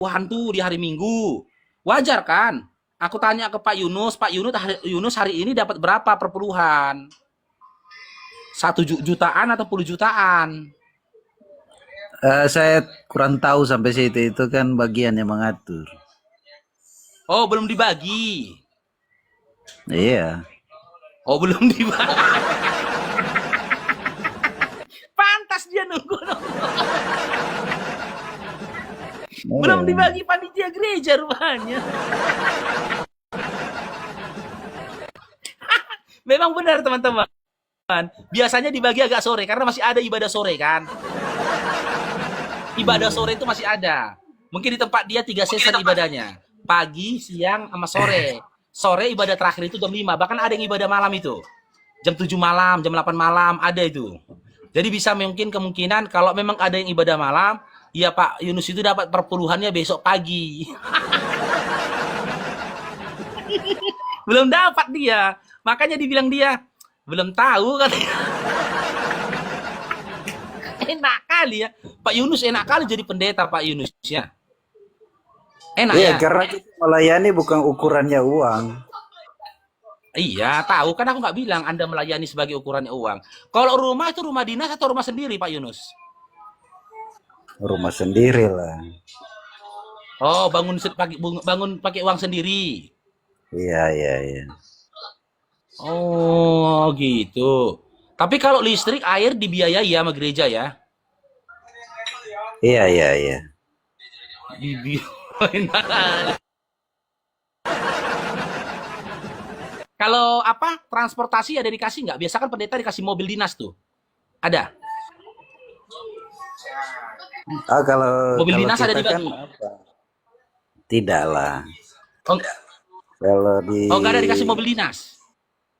tuh di hari Minggu. Wajar kan? Aku tanya ke Pak Yunus, Yunus hari ini dapat berapa perpuluhan? 1 jutaan atau puluh jutaan? Saya kurang tahu sampai situ, itu kan bagian yang mengatur. Oh, belum dibagi. Iya. Oh, belum dibagi. Pantas dia nunggu. Belum Iya. dibagi panitia gereja rupanya. Memang benar teman-teman. Biasanya dibagi agak sore karena masih ada ibadah sore kan. Ibadah sore itu masih ada. Mungkin di tempat dia 3 sesi ibadahnya. Pagi, siang, sama sore. Sore ibadah terakhir itu jam 5. Bahkan ada yang ibadah malam itu. Jam 7 malam, jam 8 malam, ada itu. Jadi bisa mungkin kemungkinan kalau memang ada yang ibadah malam, ya Pak Yunus itu dapat perpuluhannya besok pagi. Belum dapat dia. Makanya dibilang dia, belum tahu kan. Enak kali ya. Pak Yunus enak kali jadi pendeta Pak Yunus ya. Enak Iya, ya. karena kita melayani bukan ukurannya uang. Iya, tahu kan aku nggak bilang Anda melayani sebagai ukurannya uang. Kalau rumah itu rumah dinas atau rumah sendiri Pak Yunus? Rumah sendiri lah. Oh, bangun pakai uang sendiri. Iya, iya, iya. Oh, gitu. Tapi kalau listrik, air dibiayai ya sama gereja ya? Iya, iya, iya. Dibiayai. Kalau apa transportasi ada dikasih nggak? Biasa kan pendeta dikasih mobil dinas tuh. Ada. Kalau Mobil kalau dinas ada kita kan dibagi. apa? Tidak lah. Oh, Kalau di oh nggak ada dikasih mobil dinas.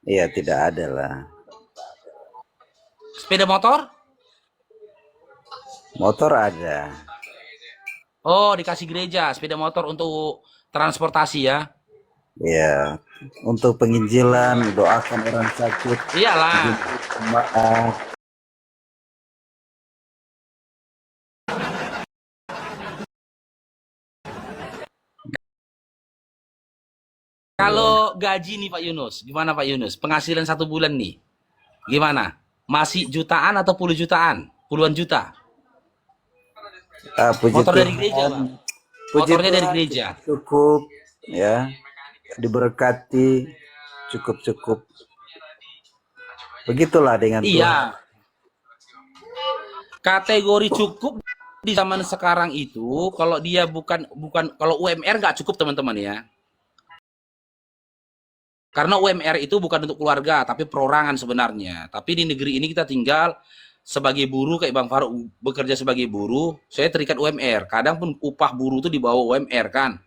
iya tidak ada lah. Sepeda motor? Motor ada. Oh, dikasih gereja sepeda motor untuk transportasi ya. Ya, untuk penginjilan, doakan orang sakit, Iyalah. jemput jemaat. Ya. Kalau gaji nih Pak Yunus, gimana Pak Yunus? Penghasilan 1 bulan nih, gimana? Masih jutaan atau puluh jutaan? Puluhan juta? Puji Motor dari gereja, Tuhan, Bang. puji Motornya dari Tuhan gereja. cukup, ya, diberkati, cukup-cukup. Begitulah dengan Tuhan. Iya, kategori cukup di zaman sekarang itu kalau dia bukan bukan kalau UMR nggak cukup teman-teman ya. Karena UMR itu bukan untuk keluarga, tapi perorangan sebenarnya. Tapi di negeri ini kita tinggal sebagai buruh kayak Bang Faruk bekerja sebagai buruh, saya terikat UMR. Kadang pun upah buruh itu di bawah UMR kan.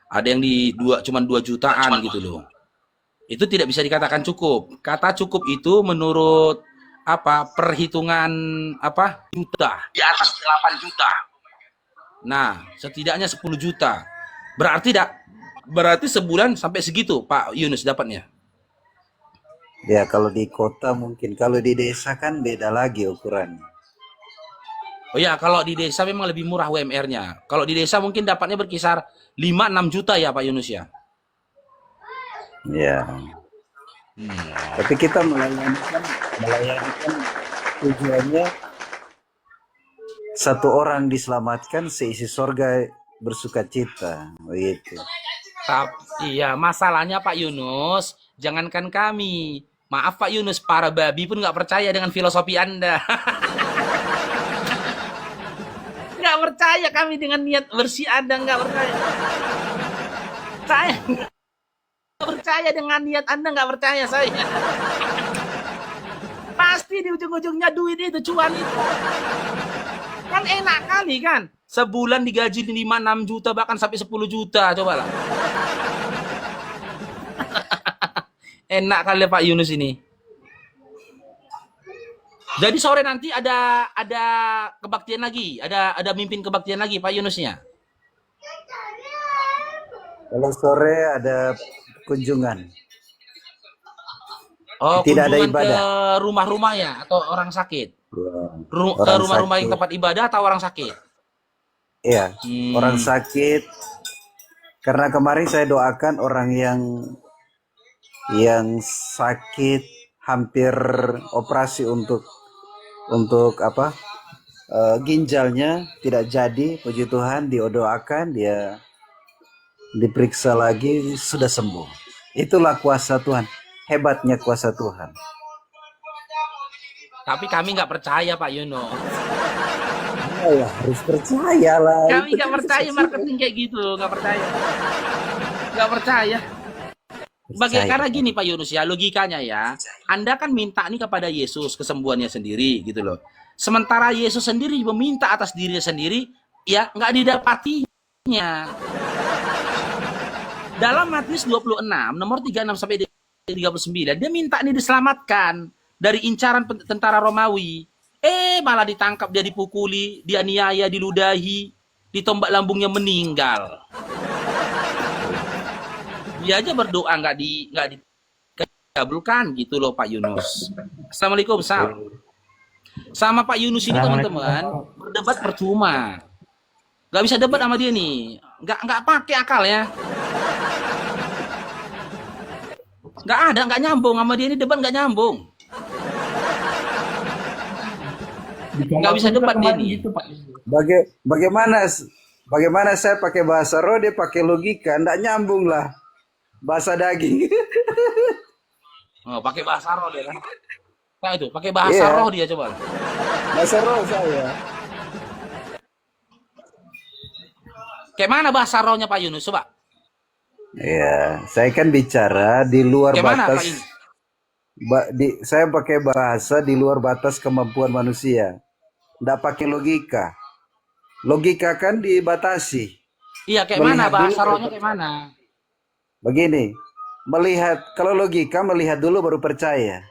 Ada yang di cuman 2 jutaan gitu loh. Itu tidak bisa dikatakan cukup. Kata cukup itu menurut apa? Perhitungan apa? Juta. Di atas 8 juta. Nah, setidaknya 10 juta. Berarti sebulan sampai segitu Pak Yunus dapatnya. Ya, kalau di kota mungkin, kalau di desa kan beda lagi ukuran. Oh ya, kalau di desa memang lebih murah UMR-nya. Kalau di desa mungkin dapatnya berkisar 5-6 juta ya Pak Yunus ya. Ya, tapi kita melayani kan tujuannya satu orang diselamatkan, seisi sorga bersuka cita, begitu. Iya, masalahnya Pak Yunus, jangankan kami. Maaf Pak Yunus, para babi pun nggak percaya dengan filosofi Anda. Nggak percaya kami dengan niat bersih Anda, nggak percaya. Saya nggak percaya dengan niat Anda, nggak percaya saya. Pasti di ujung-ujungnya duit itu, cuan itu. Kan enak kali kan. Sebulan digaji 5-6 juta, bahkan sampai 10 juta. Coba lah. Enak kali Pak Yunus ini. Jadi sore nanti ada kebaktian lagi, ada mimpin kebaktian lagi Pak Yunusnya. Kalau sore ada kunjungan, Oh, tidak ada kunjungan ke ibadah. rumah-rumah ya atau orang sakit? Ya, Ke orang rumah-rumah yang sakit. tempat ibadah atau orang sakit? Iya, orang Hmm. sakit. Karena kemarin saya doakan orang yang sakit hampir operasi untuk apa? Ginjalnya tidak jadi, puji Tuhan, didoakan dia diperiksa lagi sudah sembuh. Itulah kuasa Tuhan, hebatnya kuasa Tuhan. Tapi kami nggak percaya Pak Yunus. Iyalah, harus percayalah. Kami Itu nggak kan percaya kesaksian. marketing kayak gitu, nggak percaya. Nggak percaya. Percaya. Karena gini Pak Yunus ya, logikanya ya, Anda kan minta nih kepada Yesus kesembuhannya sendiri gitu loh. Sementara Yesus sendiri meminta atas dirinya sendiri, ya nggak didapatinya. Dalam Matius 26, nomor 36 sampai 39, dia minta nih diselamatkan dari incaran tentara Romawi. Malah ditangkap, dia dipukuli, dianiaya, diludahi, ditombak lambungnya meninggal. Dia aja berdoa nggak dikabulkan gitu loh Pak Yunus. Assalamualaikum Sal. Sama Pak Yunus ini Assalamualaikum Bang teman-teman Faruk. berdebat percuma. Nggak bisa debat sama dia nih. Nggak pakai akal ya. Nggak nyambung sama dia ini, debat nggak nyambung. Di Nggak channelku bisa juga debat dia kemarin nih. gitu Pak. Bagaimana saya pakai bahasa roh, dia pakai logika, ndak nyambung lah. Bahasa daging. Oh, pakai bahasa roh dia kan. Nah itu, pakai bahasa Iya, roh dia coba. bahasa roh saya. Kayak mana bahasa rohnya Pak Yunus? Coba. Iya, saya kan bicara di luar Kayak mana Pak batas. Yunus? Saya pakai bahasa di luar batas kemampuan manusia. Ndak pakai logika. Logika kan dibatasi. Iya, kayak mana Melihat dulu bahasa baru rohnya kayak percaya. mana? Begini, kalau logika melihat dulu baru percaya.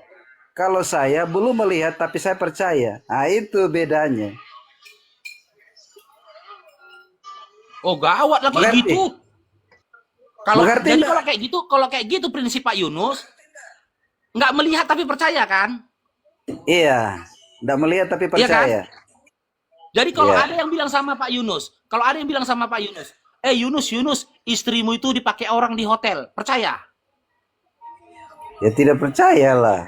Kalau saya belum melihat tapi saya percaya. Nah, itu bedanya. Oh, gawat lah kayak Mengerti? gitu. Kalau Mengerti jadi enggak? kalau kayak gitu prinsip Pak Yunus, nggak melihat tapi percaya kan? Iya, ndak melihat tapi Iya kan? percaya. Jadi kalau Iya, ada yang bilang sama Pak Yunus, Yunus, istrimu itu dipakai orang di hotel, percaya? ya tidak percayalah.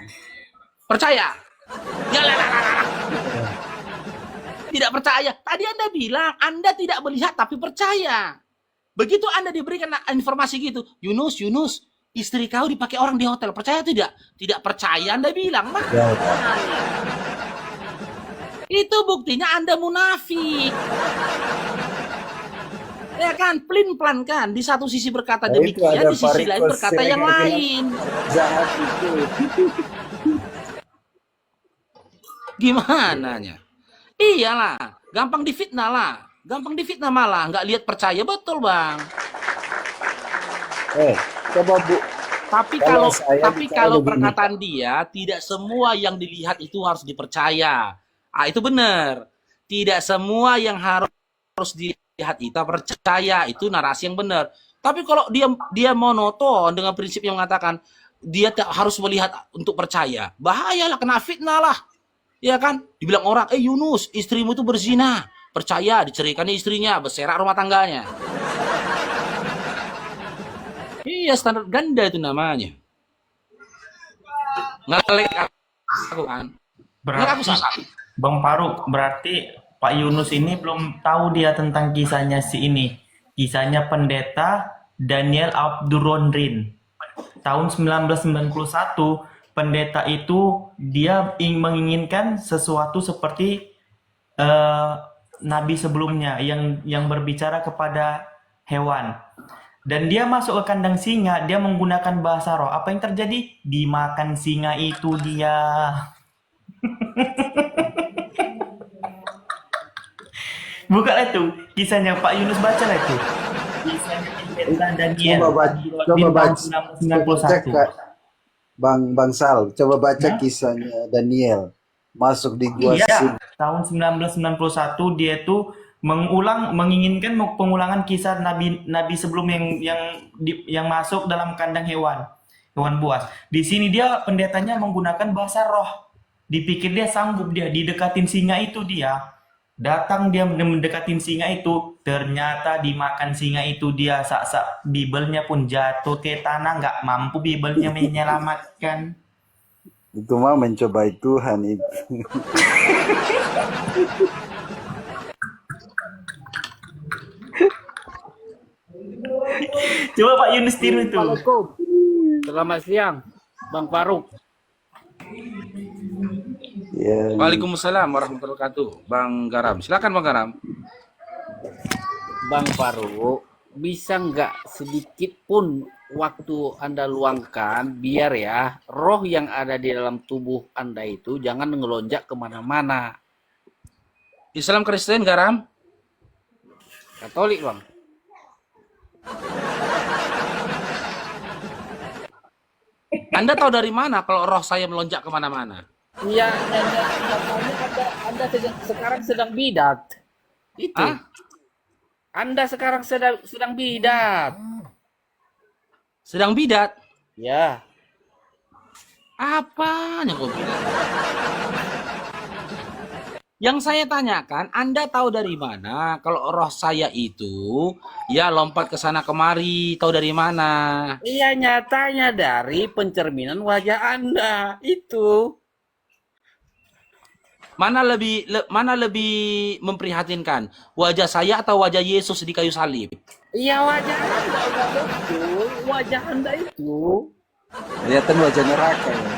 Percaya? Ya lah, lah, lah, lah. Tidak percaya. Tadi Anda bilang Anda tidak melihat tapi percaya. Begitu Anda diberikan informasi gitu, Yunus, istri kau dipakai orang di hotel, percaya tidak? Tidak percaya Anda bilang, mah. Ya, Itu buktinya Anda munafik. Ya kan, pelin-pelan kan. Di satu sisi berkata nah itu demikian, ada di sisi lain varikose berkata yang kayak lain. jahat itu. Gimana nya? Iyalah, gampang difitnah lah. Gampang difitnah malah, nggak lihat percaya betul bang. Eh, coba Bu, Tapi kalau kalau saya tapi bicara kalau begini, perkataan dia tidak semua yang dilihat itu harus dipercaya. Ah itu benar. Tidak semua yang harus dilihat itu percaya, itu narasi yang benar. Tapi kalau dia monoton dengan prinsip yang mengatakan dia harus melihat untuk percaya, bahayalah, kena fitnah lah. Ya kan? Dibilang orang, Yunus, istrimu itu berzina. Percaya, diceraikan istrinya, berserak rumah tangganya. Iya, standar ganda itu namanya. Ngelek aku kan. Ngelek aku Berarti salah. Bang Faruk, berarti Pak Yunus ini belum tahu dia tentang kisahnya si ini. Kisahnya pendeta Daniel Abdurrahman. Tahun 1991, pendeta itu dia menginginkan sesuatu seperti eh, nabi sebelumnya yang berbicara kepada hewan. Dan dia masuk ke kandang singa, dia menggunakan bahasa roh. Apa yang terjadi? Dimakan singa itu dia. Buka lah itu kisahnya Pak Yunus, baca lah itu. Kisahnya pendeta Daniel coba baca, coba Abdurrahman tahun baca, coba 1991. cek Kak, Bang Sal, coba baca Hah? kisahnya Daniel masuk di gua Iya, singa. tahun 1991 dia tuh menginginkan pengulangan kisah nabi-nabi sebelum yang masuk dalam kandang hewan buas. Di sini dia pendetanya menggunakan bahasa roh. Dipikir dia sanggup, dia didekatin singa itu dia. Datang dia mendekatin singa itu, ternyata dimakan singa itu, dia sak-sak Bibelnya pun jatuh ke tanah, nggak mampu Bibelnya menyelamatkan. Itu mah mencobai Tuhan itu. Coba Pak Yunus tiru itu. Assalamualaikum. Selamat siang, Bang Faruk. Ya, Waalaikumsalam warahmatullahi wabarakatuh. Bang Garam, silakan Bang Garam. Bang Faruk, bisa nggak sedikit pun waktu Anda luangkan biar ya roh yang ada di dalam tubuh Anda itu jangan ngelonjak kemana-mana. Islam Kristen Garam? Katolik, Bang. Anda tahu dari mana kalau roh saya melonjak kemana-mana? Iya, Anda sekarang sedang bidat. Itu. Hah? Anda sekarang sedang bidat. Sedang bidat? Ya. Apanya kau bilang? Yang saya tanyakan, Anda tahu dari mana kalau roh saya itu ya lompat ke sana kemari, tahu dari mana? Iya, nyatanya dari pencerminan wajah Anda. Itu. Mana lebih memprihatinkan? Wajah saya atau wajah Yesus di kayu salib? Iya, wajah Anda itu. Wajah Anda itu. kelihatan wajah neraka ya.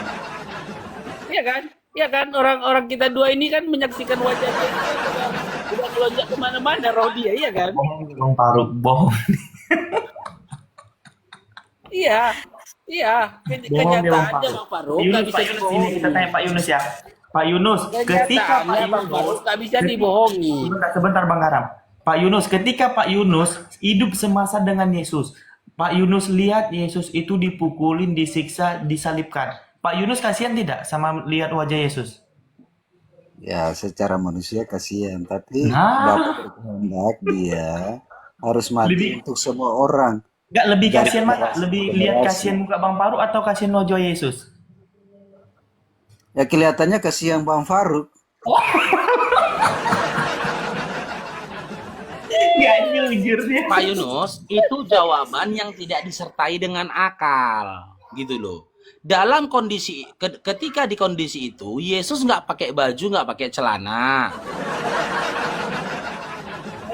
Iya kan? Iya kan? Orang-orang kita dua ini kan menyaksikan wajah dia. Udah melonjak kemana-mana roh dia, iya kan? Bohong, Bang Faruk, bohong. Iya. Iya. Bohong dia, Bang Kenyataannya Faruk. Bang Faruk Yunus, nggak bisa Pak Yunus, ini dibohongi. kita tanya Pak Yunus ya. Pak Yunus, ketika Pak Kenyataannya Bang Faruk Yunus, nggak bisa dibohongi. sebentar Bang Garam. Pak Yunus, ketika Pak Yunus hidup semasa dengan Yesus, Pak Yunus lihat Yesus itu dipukulin, disiksa, disalibkan. Pak Yunus kasihan tidak sama lihat wajah Yesus? Ya, secara manusia kasihan, tapi Nah, Bapak berkehendak dia harus mati lebih untuk semua orang. nggak lebih Dari kasihan mana? generasi Lebih ke lihat generasi. kasihan muka Bang Faruk atau kasihan wajah Yesus? Ya kelihatannya kasihan Bang Faruk. Nggak jujur dia. Pak Yunus, itu jawaban yang tidak disertai dengan akal, gitu loh. Dalam kondisi ketika di kondisi itu, Yesus nggak pakai baju, nggak pakai celana.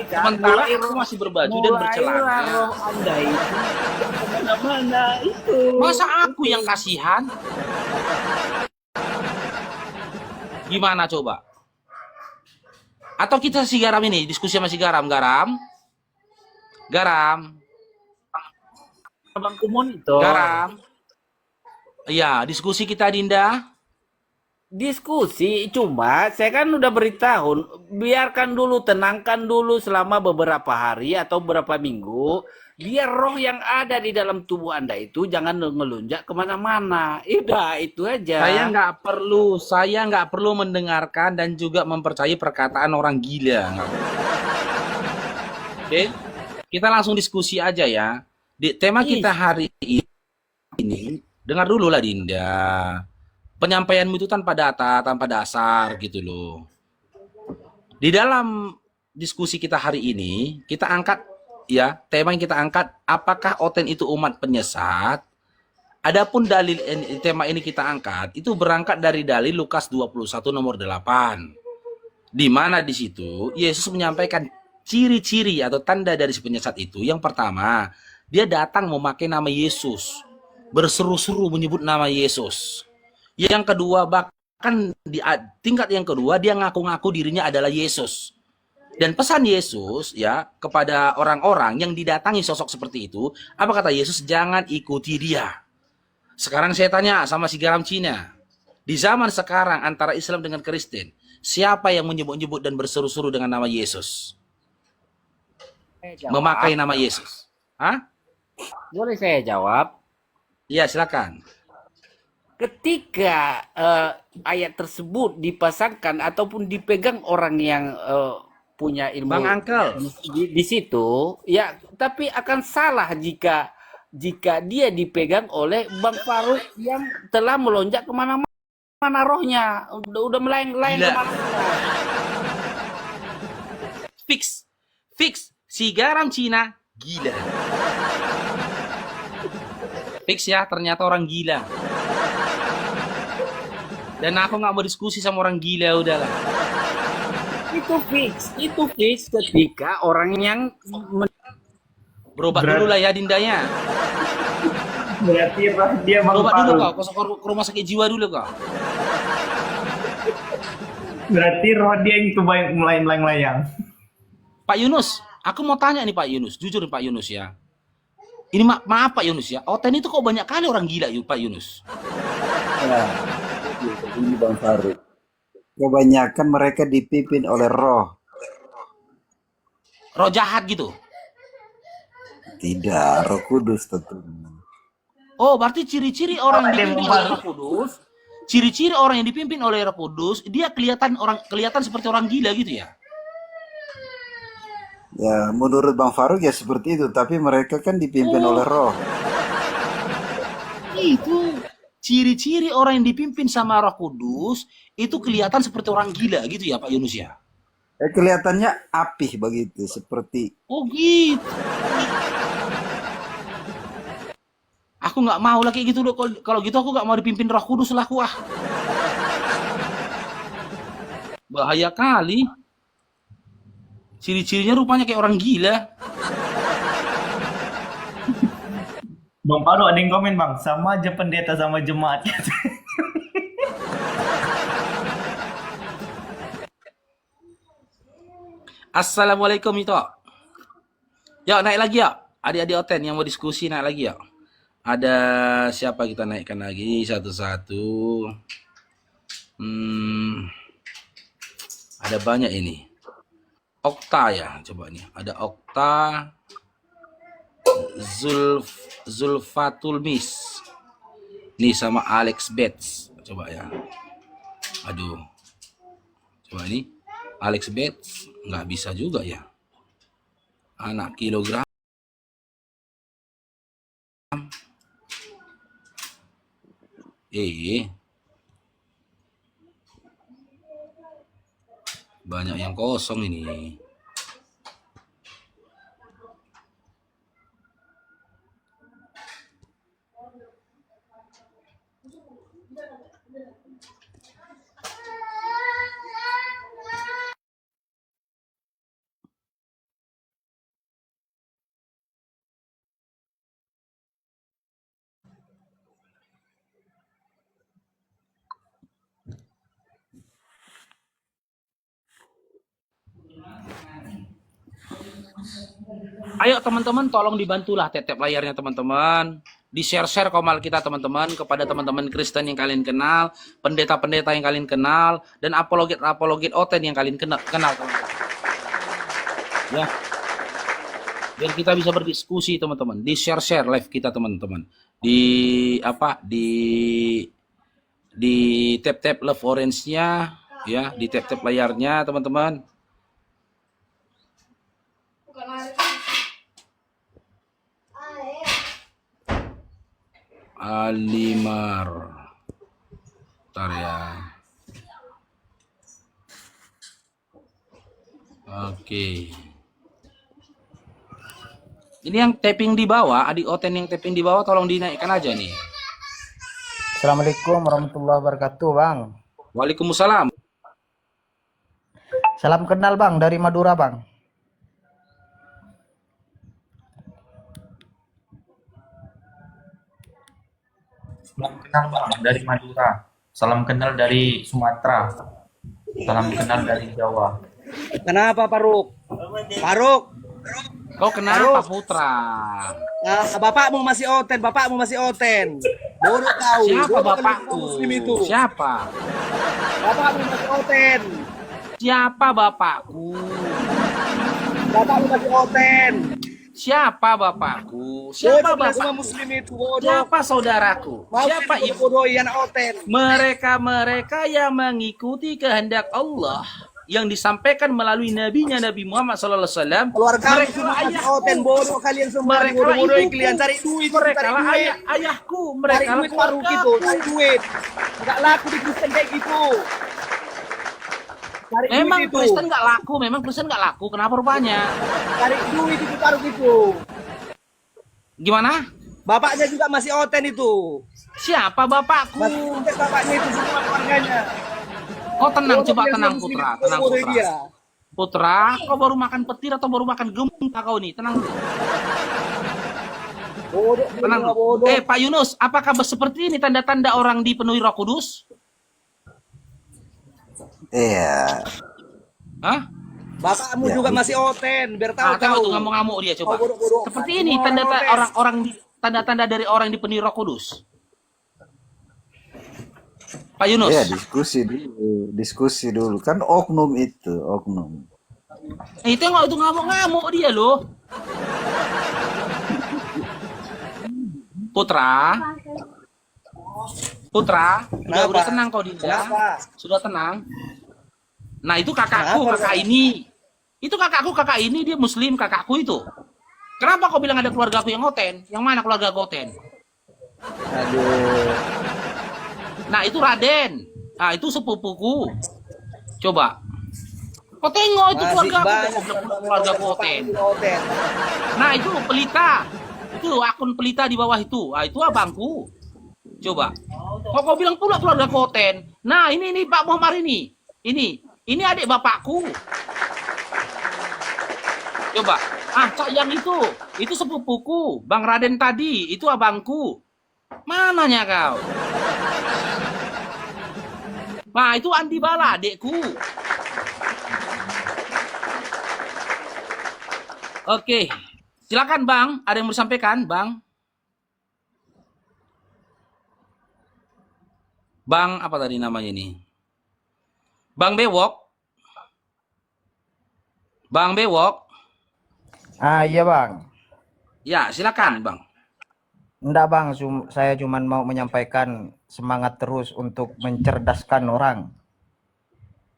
Sementara aku masih berbaju dan bercelana. roh Anda itu kemana-mana itu. Masa aku yang kasihan? Gimana coba? Atau kita si Garam ini diskusi sama si Garam, Garam? Bang Kumon itu. Garam. Iya, diskusi kita Dinda. Diskusi, cuma saya kan udah beritahu, biarkan dulu, tenangkan dulu selama beberapa hari atau beberapa minggu, biar roh yang ada di dalam tubuh Anda itu jangan ngelunjak kemana-mana. Udah, itu aja. Saya nggak perlu mendengarkan dan juga mempercayai perkataan orang gila. Nggak perlu. Oke, kita langsung diskusi aja ya. Tema kita hari ini, dengar dulu lah Dinda. Penyampaianmu itu tanpa data, tanpa dasar gitu loh. Di dalam diskusi kita hari ini, kita angkat ya, tema yang kita angkat, apakah Oten itu umat penyesat? Adapun dalil tema ini kita angkat, itu berangkat dari dalil Lukas 21 nomor 8. Di mana di situ Yesus menyampaikan ciri-ciri atau tanda dari si penyesat itu. Yang pertama, dia datang memakai nama Yesus, berseru-seru menyebut nama Yesus. Yang kedua, bahkan di tingkat yang kedua, dia ngaku-ngaku dirinya adalah Yesus. Dan pesan Yesus ya kepada orang-orang yang didatangi sosok seperti itu, apa kata Yesus? Jangan ikuti dia. Sekarang saya tanya sama si Garam Cina, di zaman sekarang antara Islam dengan Kristen, siapa yang menyebut-nyebut dan berseru-seru dengan nama Yesus? Memakai nama Yesus. Hah? Boleh saya jawab? Iya, silakan. Ketika ayat tersebut dipasangkan ataupun dipegang orang yang punya ilmu Bang Angkel. di situ, ya, tapi akan salah jika dia dipegang oleh Bang Faruk yang telah melonjak kemana-mana rohnya, udah melayang-layang Gila. kemana-mana. Fix, si garam Cina gila. Fix ya, ternyata orang gila. Dan aku nggak mau diskusi sama orang gila, udahlah. Itu fix ketika orang yang Berobat dulu lah ya Dindanya. Berarti dia Bang Berobat dulu Faruk. kau, ke rumah sakit jiwa dulu kau. Berarti roh dia yang kebayang mulai melayang-layang. Pak Yunus, aku mau tanya nih Pak Yunus, jujur nih Pak Yunus ya. Ini maaf Pak Yunus ya, Oten itu kok banyak kali orang gila yuk Pak Yunus. Nah, ini Bang Faruk. Kebanyakan mereka dipimpin oleh roh. Roh jahat gitu. Tidak, Roh Kudus tentunya. Oh, berarti ciri-ciri orang yang dipimpin oleh Roh Kudus, ciri-ciri orang yang dipimpin oleh Roh Kudus, dia kelihatan seperti orang gila gitu ya. Ya, menurut Bang Faruk ya seperti itu, tapi mereka kan dipimpin oleh roh. Itu ciri-ciri orang yang dipimpin sama Roh Kudus itu kelihatan seperti orang gila gitu ya Pak Yunus ya. Kelihatannya apih begitu, seperti Oh gitu. Aku nggak mau lah kayak gitu loh. Kalau gitu aku nggak mau dipimpin Roh Kudus lah aku ah. Bahaya kali. Ciri-cirinya rupanya kayak orang gila. Bang Faruk ada yang komen Bang, sama aja pendeta sama jemaat. Assalamualaikum itu. Yuk naik lagi yuk. Adik-adik Oten yang mau diskusi naik lagi yuk. Ada siapa kita naikkan lagi satu-satu. Ada banyak ini. Okta ya, coba nih. Ada Okta, Zulfatul Mis. Nih sama Alex Betts. Coba ya. Aduh. Coba ini. Alex Betts nggak bisa juga ya. Anak kilogram. Banyak yang kosong ini. Ayo teman-teman tolong dibantulah tap layarnya teman-teman. Di-share komal kita teman-teman kepada teman-teman Kristen yang kalian kenal, pendeta-pendeta yang kalian kenal, dan apologet Oten yang kalian kenal teman-teman. Ya. Biar kita bisa berdiskusi teman-teman. Di-share live kita teman-teman. Di tap love orange-nya ya, di tap layarnya teman-teman. Alimar. Bentar ya. Oke. Ini yang tapping di bawah, adik Oten yang tapping di bawah tolong dinaikkan aja nih. Assalamualaikum warahmatullahi wabarakatuh, Bang. Waalaikumsalam. Salam kenal, Bang, dari Madura, Bang. Salam kenal Bang dari Madura. Salam kenal dari Sumatera. Salam kenal dari Jawa. Kenapa Faruk? Faruk, Kau kenapa Putra? bapakmu masih Oten, bapakmu masih Oten. Bodoh kau. Siapa Bodoh kali bapakku? kau Muslim itu. Siapa? Bapakmu masih Oten. Siapa bapakku? Bapakmu masih Oten. Siapa bapakku? Bodoh Siapa kau semua bapakku? Muslim itu bodoh. Siapa saudaraku? Siapa ibu? Bodoh yang Oten. Mereka yang mengikuti kehendak Allah yang disampaikan melalui nabinya Nabi Muhammad SAW. Keluarga Mereka semua lah masih ayahku. Oten, bodoh kalian semua. Mereka lah Bodoh-bodoh ibuku. kalian cari duit, Mereka cari lah duit. ayahku. Cari Mereka lah duit Faruk itu, keluargaku. cari duit. Enggak laku di Kristen kayak gitu. Cari Memang duit itu. Kristen nggak laku, memang Kristen nggak laku. Kenapa rupanya? Cari duit itu baru gitu. Gimana? Bapaknya juga masih oten itu. Siapa bapakku? Masih oten bapaknya itu semua keluarganya. Oh tenang, Bodoh coba dia tenang semua muslim Putra, itu, tenang bodoh Putra. dia. Putra, kau baru makan petir atau baru makan gempa kau nih? Tenang dulu. Bodoh, Tenang bodoh, dulu. bodoh. Pak Yunus, apakah seperti ini tanda-tanda orang dipenuhi Roh Kudus? Iya. Hah? Bapakmu Ya, juga masih oten, biar tahu Tengok kau. tuh ngamuk-ngamuk dia coba. Kau bodoh-bodoh. Seperti ini Semua orang tanda-tanda oten. orang-orang tanda-tanda dari orang yang dipenuhi Roh Kudus. Pak Yunus. Iya, diskusi dulu. Kan oknum itu, oknum. Itu ngamuk-ngamuk dia loh. Putra. Putra, udah Kenapa? tenang kau Dinda. Kenapa? Sudah tenang. Nah, itu kakakku, Kenapa, kakak Bang? ini. Itu kakakku, kakak ini dia muslim, kakakku itu. Kenapa kau bilang ada keluarga aku yang ngoten? Yang mana keluarga ngoten? Aduh. Nah, itu Raden. Nah, itu sepupuku. Coba. Kau tengok itu Masih keluarga aku, banyak keluarga ngoten. oten. Nah, itu Pelita. Itu akun Pelita di bawah itu. Ah, itu abangku. Coba. Kok kau bilang pula keluarga Koten. Nah, ini Pak Muhammad ini. Ini adik bapakku. Coba. Ah, Cak yang itu sepupuku. Bang Raden tadi, itu abangku. Mananya kau? Nah, itu Andi Bala, adekku. Oke. Silakan, Bang. Ada yang mau disampaikan, Bang? Bang, apa tadi namanya ini? Bang Bewok. Bang Bewok. Ah iya bang. Ya, silakan, Bang. Enggak bang, saya cuma mau menyampaikan semangat terus untuk mencerdaskan orang.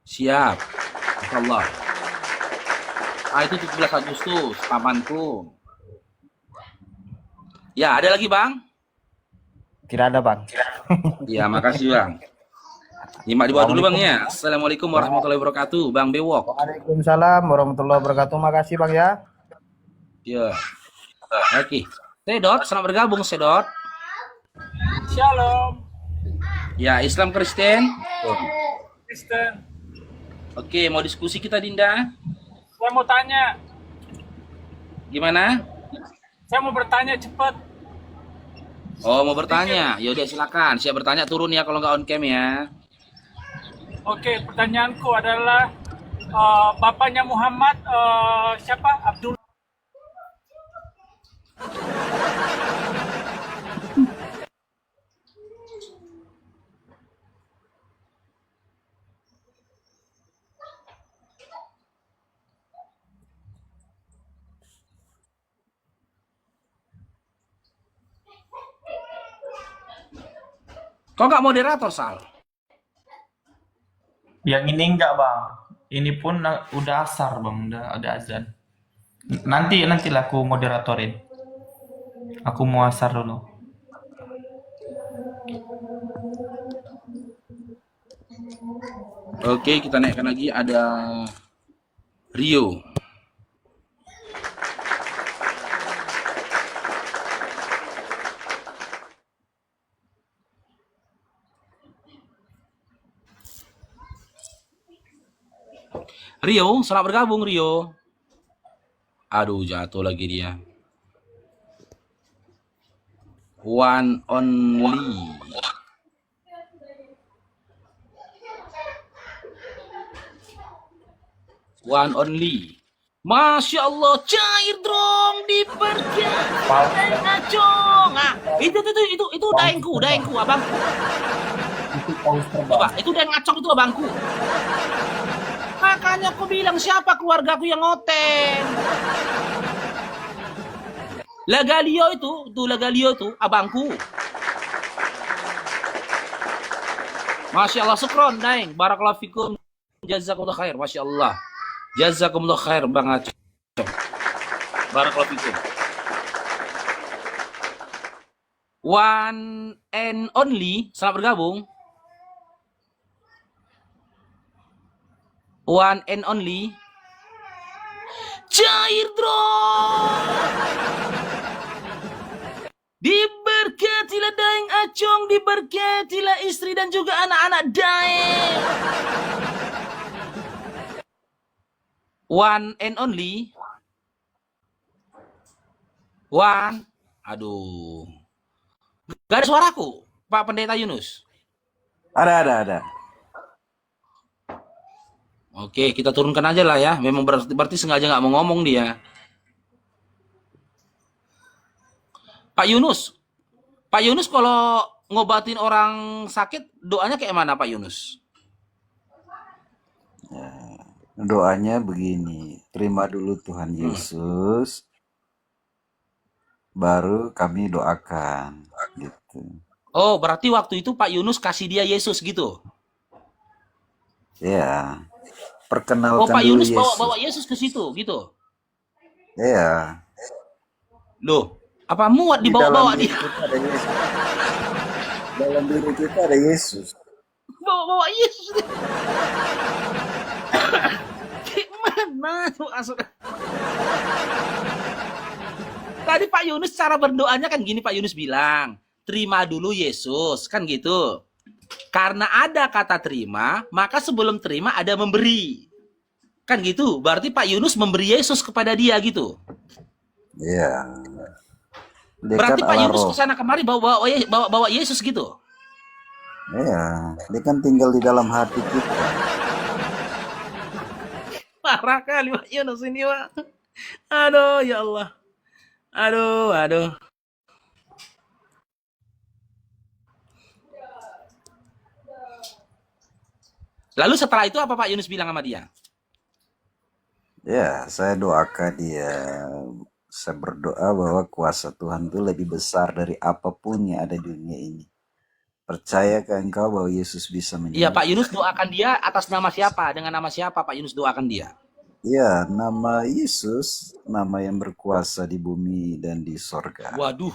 Siap. Allah. Ah, itu 17 Agustus, pamanku. Ya, ada lagi, Bang? Tidak ada bang. Ya, makasih, Bang. Nyimak di bawah dulu, Bang, ya. Assalamualaikum warahmatullahi wabarakatuh, Bang Bewok. Waalaikumsalam warahmatullahi wabarakatuh. Makasih bang ya. Ya. Oke. Sedot, selamat bergabung, Sedot. Shalom, Ya, Islam Kristen. Kristen. Oke, mau diskusi kita, Dinda? Saya mau tanya, Gimana? saya mau bertanya cepat. Oh, mau bertanya? Ya udah silakan. Siap bertanya turun ya kalau nggak on cam ya. Oke, pertanyaanku adalah bapaknya Muhammad siapa? Abdul. Kok nggak moderator, Sal? Yang ini enggak bang. Ini pun udah asar bang, udah azan. Nantilah aku moderatorin. Aku mau asar dulu. Oke, kita naikkan lagi ada Rio. Rio, selamat bergabung Rio. Aduh, jatuh lagi dia. One only. One only. Masya Allah, cair dong di perjalanan ngacong. Ah, itu daengku, abangku. Coba, itu daeng ngacong itu abangku. Makanya aku bilang siapa keluargaku yang ngoten. Lagalio itu abangku. Masya Allah, sekron daeng. Barakallahu fikum. Jazakumullah khair, Masya Allah. Jazakumullah khair, Bang Acong. Barakallahu fikum. One and only, selamat bergabung. One and only Cair Drone. Diberkatilah Daeng Acong, diberkatilah istri dan juga anak-anak Daeng. One and only One. Aduh. Gak ada suaraku, Pak Pendeta Yunus. Ada. Oke, kita turunkan aja lah ya. Memang berarti sengaja nggak mau ngomong dia. Pak Yunus kalau ngobatin orang sakit, doanya kayak mana Pak Yunus? Doanya begini, terima dulu Tuhan Yesus, baru kami doakan gitu. Oh, berarti waktu itu Pak Yunus kasih dia Yesus gitu? Ya, Oh, perkenalkan Pak dulu Yunus Yesus. bawa Yesus ke situ gitu? Ya, Loh, apa muat di dalam dibawa-bawa diri dia? kita ada Yesus. Dalam diri kita ada Yesus. Bawa-bawa Yesus. Gimana tuh asal? Tadi Pak Yunus cara berdoanya kan gini, Pak Yunus bilang, terima dulu Yesus, kan gitu. Karena ada kata terima, maka sebelum terima ada memberi. Kan gitu, berarti Pak Yunus memberi Yesus kepada dia gitu. Ya. Dia Berarti kan Pak Allah Yunus roh. kesana kemari bawa Yesus gitu. Ya, dia kan tinggal di dalam hati kita. Parah kali Pak Yunus ini, Pak. Aduh, ya Allah. Aduh. Lalu setelah itu apa Pak Yunus bilang sama dia? Ya, saya doakan dia. Saya berdoa bahwa kuasa Tuhan itu lebih besar dari apapun yang ada di dunia ini. Percayakah engkau bahwa Yesus bisa Iya, Pak menyembuhkan? Yunus doakan dia atas nama siapa? Dengan nama siapa Pak Yunus doakan dia? Ya, nama Yesus, nama yang berkuasa di bumi dan di sorga. Waduh.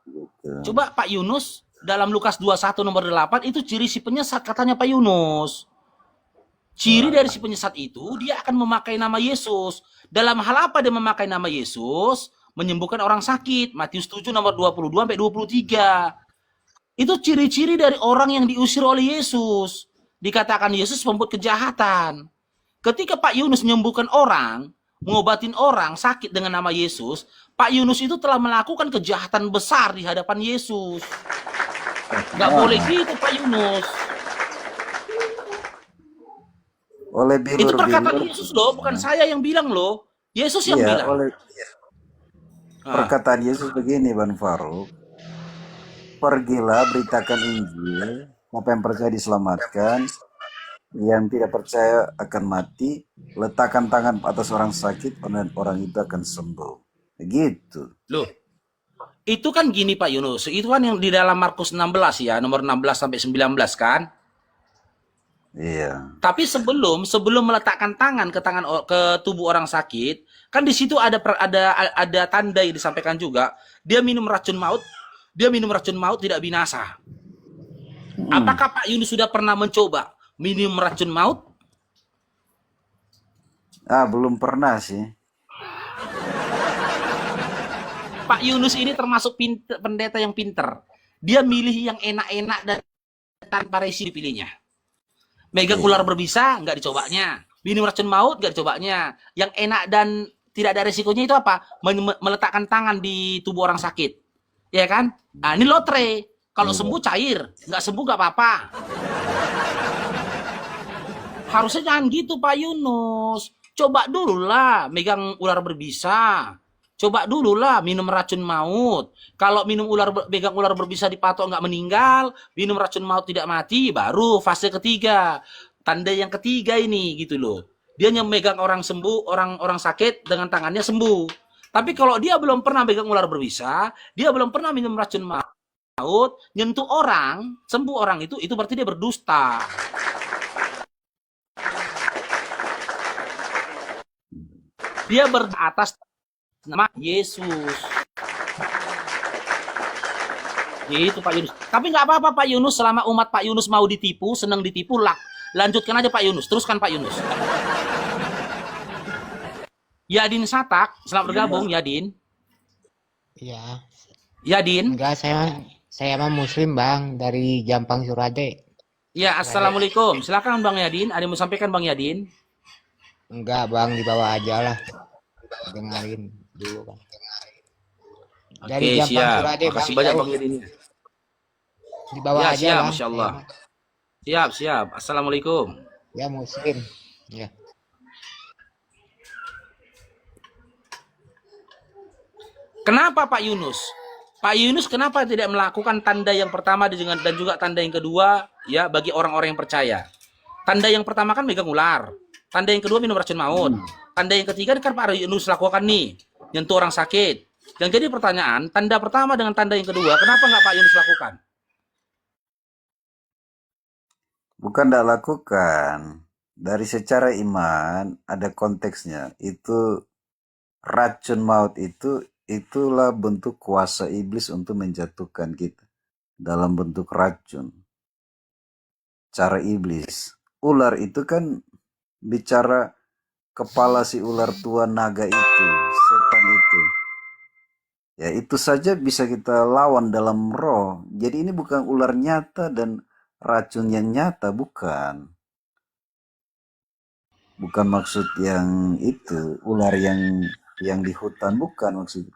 Gitu. Coba Pak Yunus dalam Lukas 21 nomor 8 itu ciri si penyesat katanya Pak Yunus. Ciri dari si penyesat itu dia akan memakai nama Yesus. Dalam hal apa dia memakai nama Yesus? Menyembuhkan orang sakit. Matius 7 nomor 22 sampai 23. Itu ciri-ciri dari orang yang diusir oleh Yesus. Dikatakan Yesus pembuat kejahatan. Ketika Pak Yunus menyembuhkan orang, mengobatin orang sakit dengan nama Yesus, Pak Yunus itu telah melakukan kejahatan besar di hadapan Yesus. Nggak boleh gitu Pak Yunus. Oleh Itu perkataan bilur-bilur. Yesus loh, bukan saya yang bilang loh. Yesus yang Iya, bilang. oleh Ah, perkataan Yesus begini, Bang Faruk. Pergilah beritakan Injil, siapa yang percaya diselamatkan, yang tidak percaya akan mati, letakkan tangan atas orang sakit, dan orang itu akan sembuh. Begitu. Loh, itu kan gini Pak Yunus. Itu kan yang di dalam Markus 16 ya, nomor 16 sampai 19 kan. Iya. Tapi sebelum meletakkan tangan ke tubuh orang sakit, kan di situ ada tanda yang disampaikan juga. Dia minum racun maut tidak binasa. Apakah Pak Yunus sudah pernah mencoba minum racun maut? Belum pernah sih. Pak Yunus ini termasuk pendeta yang pinter. Dia milih yang enak-enak dan tanpa resiko dipilihnya. Megang ular berbisa, nggak dicobanya. Minum racun maut, nggak dicobanya. Yang enak dan tidak ada resikonya itu apa? Meletakkan tangan di tubuh orang sakit. Ya kan? Nah, ini lotre. Kalau sembuh cair, nggak sembuh nggak apa-apa. Harusnya jangan gitu Pak Yunus. Coba dulu lah megang ular berbisa. Coba dulu lah minum racun maut. Kalau megang ular berbisa dipatok nggak meninggal, minum racun maut tidak mati, baru fase ketiga. Tanda yang ketiga ini gitu loh. Dia yang megang orang sembuh, orang sakit dengan tangannya sembuh. Tapi kalau dia belum pernah megang ular berbisa, dia belum pernah minum racun maut, nyentuh orang, sembuh orang itu berarti dia berdusta. Dia beratas nama Yesus. Gitu Pak Yunus. Tapi nggak apa-apa Pak Yunus, selama umat Pak Yunus mau ditipu, senang ditipu lah. Lanjutkan aja Pak Yunus, teruskan Pak Yunus. Yadin Satak, selamat bergabung Yadin. Iya, Yadin. enggak saya mah muslim Bang dari Jampang Surade. Ya, assalamualaikum. Silakan Bang Yadin. Ada yang mau sampaikan Bang Yadin? Enggak Bang, di bawah aja lah. Dengerin dulu Bang. Dari Oke, Jampang siap. Surade Bang, Makasih banyak jauh. Bang Yadin. Di bawah Ya, aja siap, Bang. Masya Allah. Siap, siap. Assalamualaikum. Ya muslim. Ya. Kenapa Pak Yunus? Pak Yunus kenapa tidak melakukan tanda yang pertama dan juga tanda yang kedua ya bagi orang-orang yang percaya? Tanda yang pertama kan megang ular. Tanda yang kedua minum racun maut. Tanda yang ketiga kan Pak Yunus lakukan nih, nyentuh orang sakit. Yang jadi pertanyaan, tanda pertama dengan tanda yang kedua, kenapa nggak Pak Yunus lakukan? Bukan tidak lakukan. Dari secara iman ada konteksnya. Itu racun maut itulah bentuk kuasa iblis untuk menjatuhkan kita dalam bentuk racun. Cara iblis. Ular itu kan bicara kepala si ular tua naga itu, setan itu. Ya itu saja bisa kita lawan dalam roh. Jadi ini bukan ular nyata dan racun yang nyata, bukan. Bukan maksud yang itu, ular yang di hutan, bukan maksud.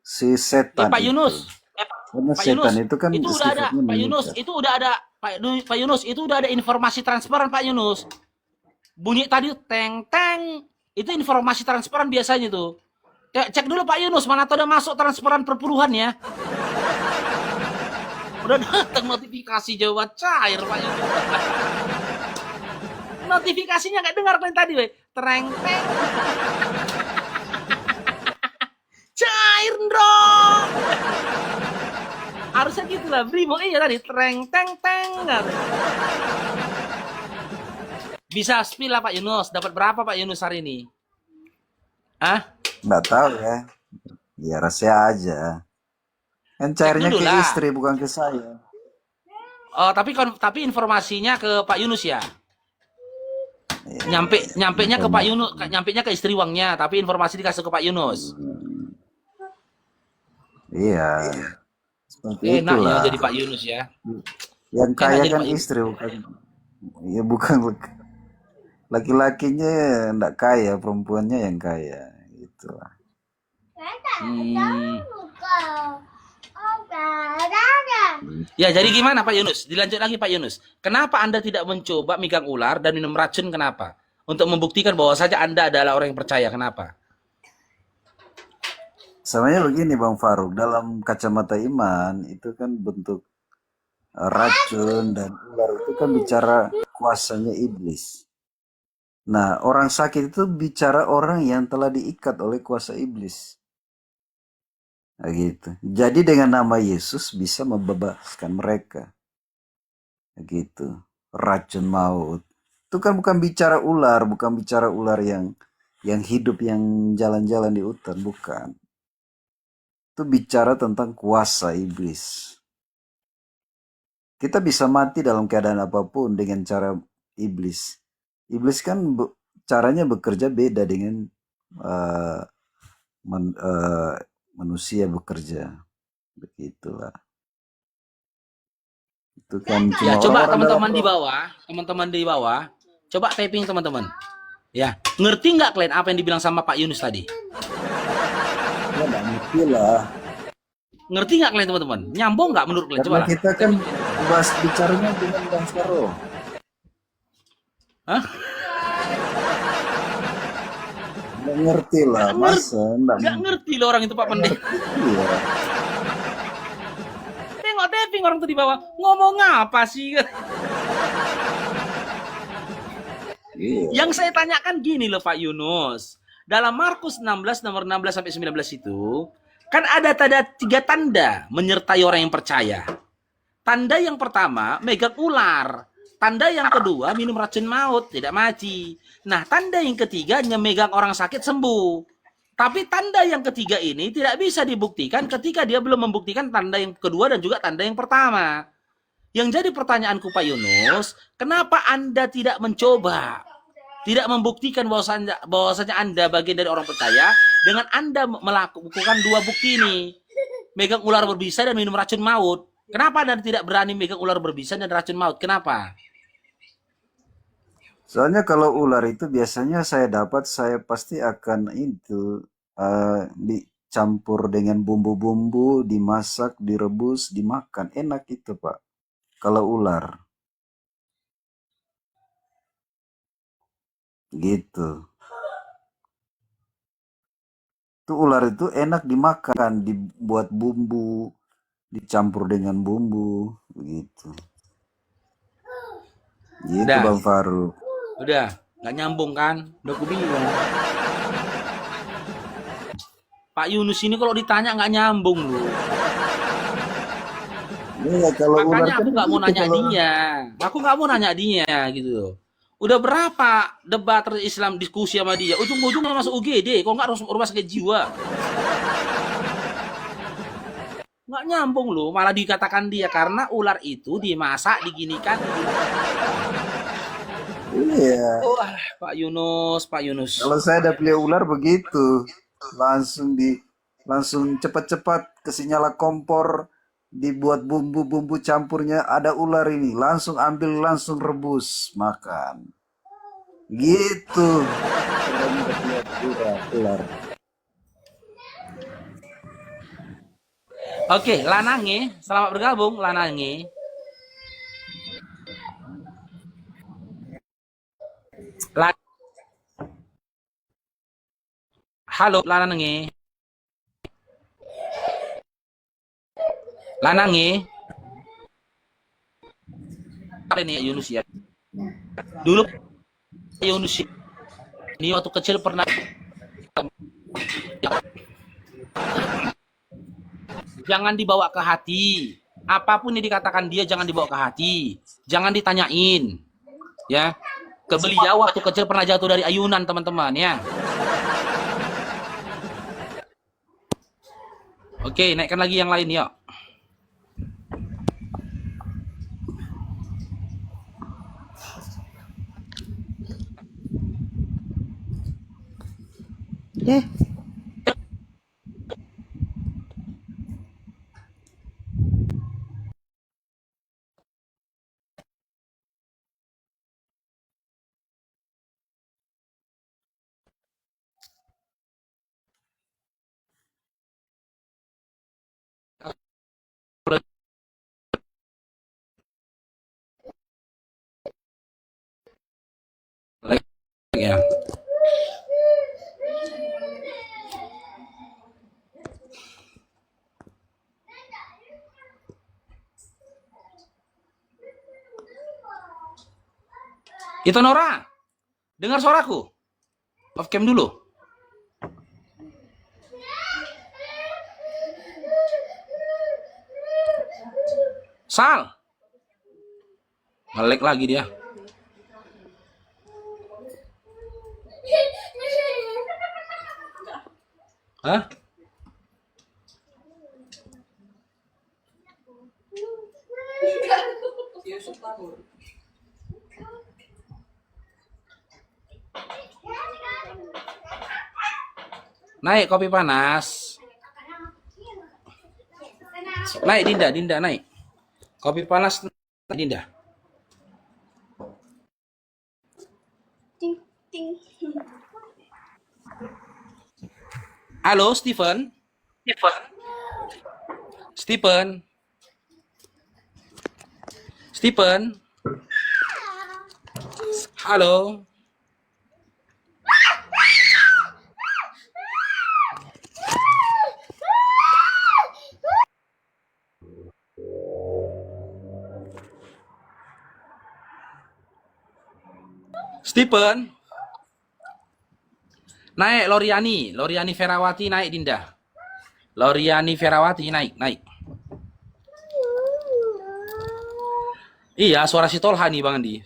Si setan Pak itu. Yunus, Karena Pak setan Yunus, itu kan itu udah ada, sifatnya Pak Yunus, mengikat. itu udah ada, Pak Yunus, itu udah ada informasi transparan Pak Yunus. Bunyi tadi teng teng, itu informasi transparan biasanya tuh. Cek dulu Pak Yunus, mana tuh udah masuk transparan perpuluhan ya. Udah datang notifikasi jawaban cair Pak Yunus. Notifikasinya nggak dengar kan tadi, weh. Tereng teng. Cair dong. Harusnya gitu lah, Brimo. Iya tadi tereng teng teng. Bisa spill lah Pak Yunus. Dapat berapa Pak Yunus hari ini? Hah? Nggak tahu ya. Ya rahasia aja. Kan cairnya dulu ke lah. istri bukan ke saya. Oh, tapi informasinya ke Pak Yunus ya. Ya, Nyampenya ke Pak Yunus, nyampenya ke istri uangnya, tapi informasi dikasih ke Pak Yunus. iya. Seperti Enak ya itulah. jadi Pak Yunus ya. Yang Enak kaya jadi kan Pak Yunus. istri bukan. Ya bukan laki-lakinya enggak kaya, perempuannya yang kaya. Itulah. Hmm. Ya, jadi gimana Pak Yunus? Dilanjut lagi Pak Yunus. Kenapa Anda tidak mencoba megang ular dan minum racun? Kenapa? Untuk membuktikan bahwa saja Anda adalah orang yang percaya. Kenapa? Sebenarnya begini Bang Faruk, dalam kacamata iman itu kan bentuk racun dan ular itu kan bicara kuasanya iblis. Nah, orang sakit itu bicara orang yang telah diikat oleh kuasa iblis. Nah, gitu. Jadi dengan nama Yesus bisa membebaskan mereka. Nah, gitu. Racun maut. Itu kan bukan bicara ular, bukan bicara ular yang hidup yang jalan-jalan di hutan, bukan. Itu bicara tentang kuasa iblis. Kita bisa mati dalam keadaan apapun dengan cara iblis. Iblis kan caranya bekerja beda dengan manusia bekerja. Begitulah. Itu kan Ya, cuma coba orang-orang teman-teman dalam di bawah, coba typing teman-teman. Ya, ngerti nggak kalian apa yang dibilang sama Pak Yunus tadi? ya nggak ngerti lah. Ngerti nggak kalian teman-teman? Nyambung nggak menurut kalian? Coba Karena lah. kita kan bahas bicaranya dengan Bang Faro. Hah? Nggak ngerti lah, masa Nggak ngerti loh orang itu Pak Pendeta. Iya. Tengok typing orang tuh di bawah. Ngomong apa sih? Iya. Yang saya tanyakan gini loh Pak Yunus. Dalam Markus 16 nomor 16 sampai 19 itu kan ada tiga tanda menyertai orang yang percaya. Tanda yang pertama megang ular. Tanda yang kedua minum racun maut, tidak mati. Nah, tanda yang ketiga megang orang sakit sembuh. Tapi tanda yang ketiga ini tidak bisa dibuktikan ketika dia belum membuktikan tanda yang kedua dan juga tanda yang pertama. Yang jadi pertanyaanku Pak Yunus, kenapa Anda tidak mencoba tidak membuktikan bahwasanya Anda bagian dari orang percaya dengan Anda melakukan dua bukti ini. Megang ular berbisa dan minum racun maut. Kenapa Anda tidak berani megang ular berbisa dan racun maut? Kenapa? Soalnya kalau ular itu biasanya saya pasti akan itu dicampur dengan bumbu-bumbu, dimasak, direbus, dimakan. Enak itu, Pak. Kalau ular. Gitu. Itu ular itu enak dimakan, dibuat bumbu, dicampur dengan bumbu, begitu. Gitu Udah, Bang Faruk. udah, nggak nyambung kan? Udah aku bingung. Pak Yunus ini kalau ditanya nggak nyambung loh. Iya, kalau ular Makanya kan aku nggak mau gitu, nanya dia. Aku nggak mau nanya dia gitu loh. Udah berapa debat Islam diskusi sama dia? Ujung-ujungnya masuk UGD. Kok nggak rumah sakit jiwa? Nggak nyambung loh. Malah dikatakan dia karena ular itu dimasak, diginikan. Iya. Wah, Pak Yunus, Pak Yunus. Kalau saya ada pilih ular begitu, langsung cepat-cepat kasih nyala kompor, dibuat bumbu-bumbu campurnya, ada ular ini, langsung ambil, langsung rebus, makan. Gitu. Caranya dapat ular. Oke, Lanange, selamat bergabung, Lanange. Halo, Lanange. Lanange. Apa ini Yunus ya? Dulu Yunus ini waktu kecil pernah jangan dibawa ke hati. Apapun yang dikatakan dia jangan dibawa ke hati. Jangan ditanyain. Ya. Ke beliau waktu kecil pernah jatuh dari ayunan, teman-teman, ya. Oke, naikkan lagi yang lain, yuk. Ya. Itu Nora, dengar suaraku. Off cam dulu. Sal. Ngelek lagi dia. Hah? Naik kopi panas. Naik Dinda naik. Kopi panas Dinda. Halo Steven. Steven. Halo. Stephen. Naik Loriani Ferawati naik Dinda. Loriani Ferawati naik. Iya, suara si Tolha nih Bang Andi.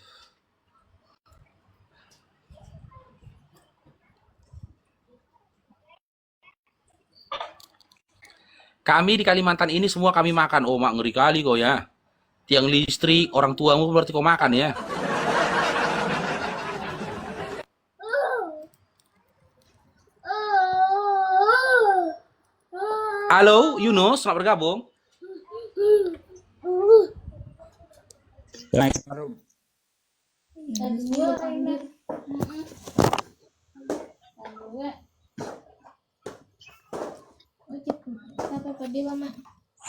Kami di Kalimantan ini semua kami makan. Oh, mak ngeri kali kok ya. Tiang listrik, orang tuamu berarti kau makan ya. Halo, Yunus, selamat bergabung.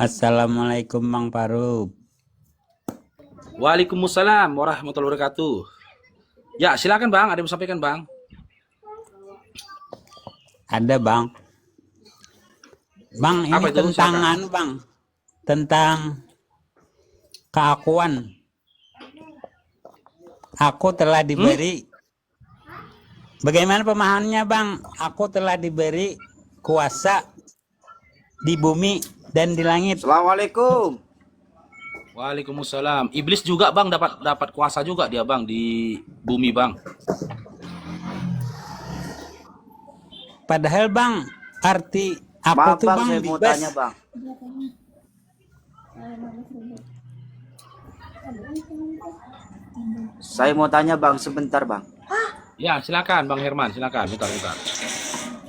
Assalamualaikum Bang Farouk. Waalaikumsalam warahmatullahi wabarakatuh. Ya, silakan Bang, ada yang mau sampaikan Bang? Ada Bang. Bang, ini Apa itu? tentang Silakan. anu Bang, tentang keakuan. Aku telah diberi. Bagaimana pemahamannya Bang? Aku telah diberi kuasa di bumi dan di langit. Assalamualaikum. Waalaikumsalam. Iblis juga Bang dapat kuasa juga dia Bang di bumi Bang. Padahal Bang, arti aku Maaf tuh bang, Bang saya mau bebas. tanya bang. Saya mau tanya bang, sebentar bang. Ya, silakan Bang Herman, silakan. Bentar.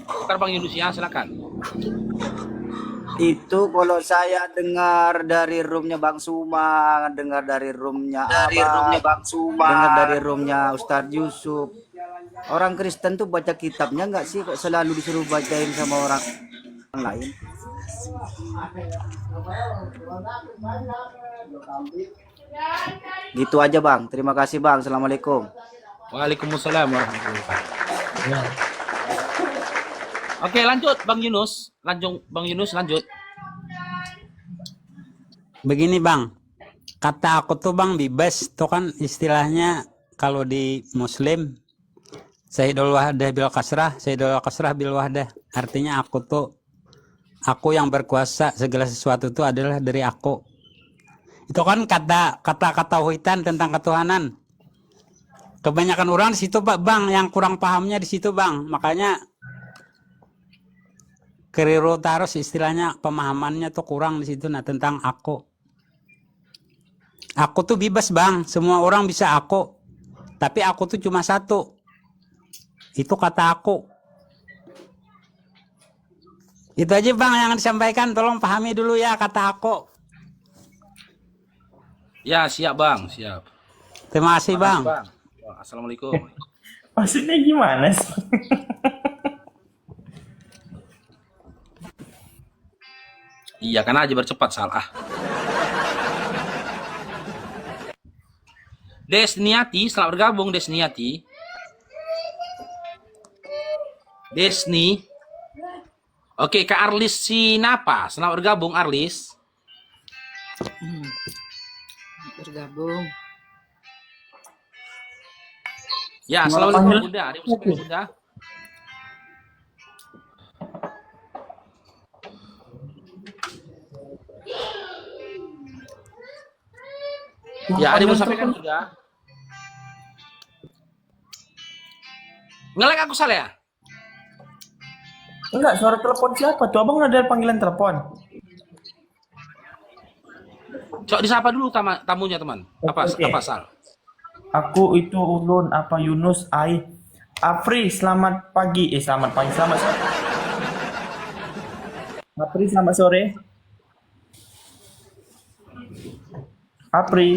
Bentar Bang Yunus ya, silakan. Itu kalau saya dengar dari roomnya Bang Suma, dengar dari roomnya Abang, dengar dari roomnya Ustadz Yusuf. Orang Kristen tuh baca kitabnya nggak sih? Kok selalu disuruh bacain sama orang lain? Gitu aja bang. Terima kasih bang. Assalamualaikum. Waalaikumsalam warahmatullahi wabarakatuh. Oke, lanjut Bang Yunus. Lanjut. Begini Bang, kata aku tuh Bang bebas, itu kan istilahnya kalau di Muslim, Sayyidul Wahdah bil Kasrah, Sayyidul Kasrah bil Wahdah. Artinya aku yang berkuasa, segala sesuatu itu adalah dari aku. Itu kan kata-kata huitan tentang ketuhanan. Kebanyakan orang di situ Pak Bang, yang kurang pahamnya di situ Bang. Makanya keliru terus istilahnya, pemahamannya tuh kurang di situ. Nah, tentang aku. Aku tuh bebas Bang, semua orang bisa aku. Tapi aku tuh cuma satu. Itu kata aku. Itu aja Bang yang disampaikan, tolong pahami dulu ya kata aku. Ya, siap Bang, siap. Terima kasih Bang. Bang. Assalamualaikum. Maksudnya gimana sih? Iya, karena aja bercepat salah. Desniati, selamat bergabung Desniati. Desni. Oke, Kak Arlis Sinapa, selamat bergabung Arlis. Bergabung. Ya, Malah assalamualaikum panggil- Bunda. Ada yang mau sampaikan, Bunda? Ya, ada yang mau sampaikan juga. Ngelek aku salah ya? Enggak, suara telepon siapa tuh? Abang ada panggilan telepon. Cok disapa dulu tamunya teman. Apa Oke. apa Sal? Aku itu Ulun, apa Yunus, Afri, selamat pagi. Selamat pagi, selamat sore. Afri, selamat sore. Afri,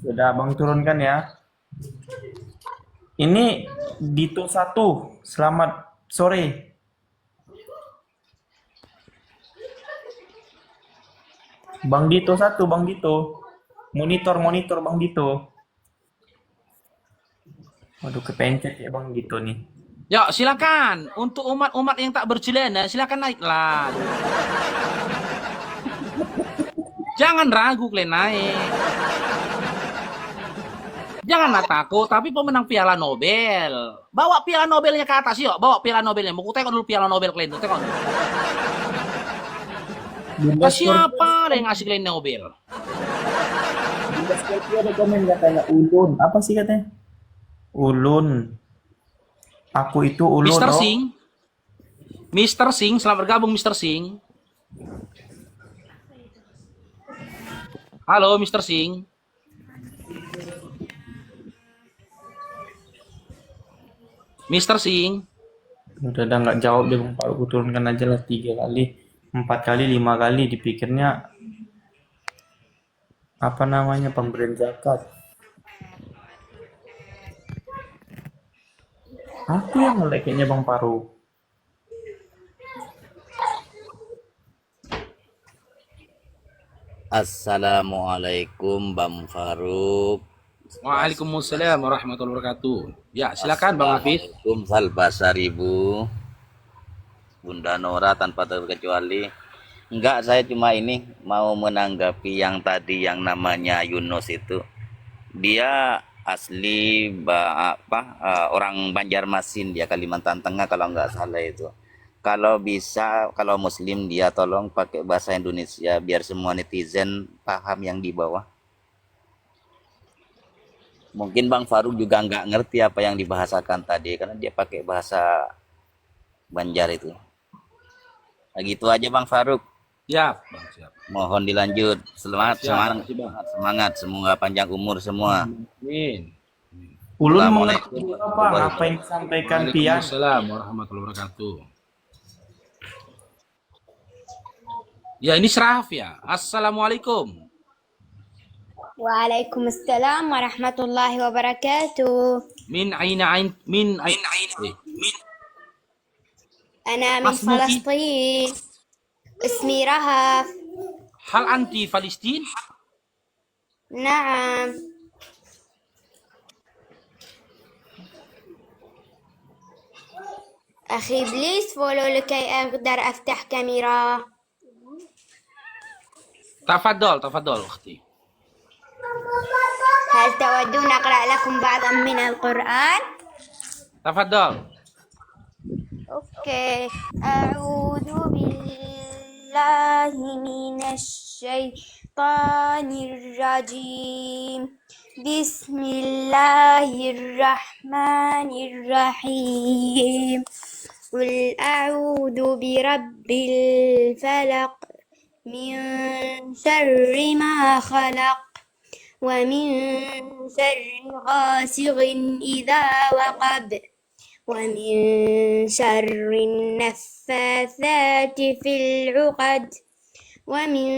sudah abang turunkan ya. Ini Dito 1, selamat sore. Bang Dito 1, Bang Dito. Monitor Bang Dito. Waduh, kepencet ya Bang Dito nih. Ya, silakan. Untuk umat-umat yang tak bercelana, silakan naiklah. Jangan ragu kalian naik. Janganlah takut, tapi pemenang Piala Nobel. Bawa Piala Nobelnya ke atas yuk, bawa Piala Nobelnya. Mau tengok dulu Piala Nobel kalian tuh, tengok. Siapa yang ngasih kalian Nobel? Ada komen katanya Ulun. Apa sih katanya? Ulun. Aku itu Ulun. Mr. oh. Singh. Mr. Singh, selamat bergabung Mr. Singh. Halo Mr. Singh. Mr. Singh. Udah nggak jawab dia Bang Pak. Aku turunkan aja lah 3 kali. 4 kali 5 kali dipikirnya apa namanya pemberian zakat. Aku yang nge-lag kayaknya Bang Faruk. Assalamualaikum Bang Faruk. Waalaikumsalam warahmatullahi wabarakatuh. Ya, silakan Bang Hafiz. Assalamualaikum Salbasaribu. Bunda Nora tanpa terkecuali. Enggak, saya cuma ini mau menanggapi yang tadi yang namanya Yunus itu. Dia asli orang Banjarmasin, dia Kalimantan Tengah kalau nggak salah itu. Kalau bisa, kalau Muslim dia tolong pakai bahasa Indonesia biar semua netizen paham yang di bawah. Mungkin Bang Faruk juga nggak ngerti apa yang dibahasakan tadi karena dia pakai bahasa Banjar itu. Nah, gitu aja Bang Faruk. Siap, Bang, siap. Mohon dilanjut. Semangat, Siap, semangat, makasih, Bang. semangat. Semoga panjang umur semua. Amin. Ulun Assalamualaikum mengerti Bang apa yang disampaikan Pian. Waalaikumsalam warahmatullahi wabarakatuh. Ya, ini Seraf ya. Assalamualaikum. Waalaikumsalam warahmatullahi wabarakatuh. Min aina ain min ain أنا من Masmuki. فلسطين. اسمي رهف. Hal anti Palestin? نعم. أخي بليز فولو لكي أقدر أفتح كاميرا. Tafadhol أختي. هل تودون أقرأ لكم بعضا من القرآن؟ Tafadhol. أوكي. أعوذ بالله من الشيطان الرجيم. بسم الله الرحمن الرحيم. قل أعوذ برب الفلق من شر ما خلق ومن شر غاسق إذا وقب ومن شر النفاثات في العقد ومن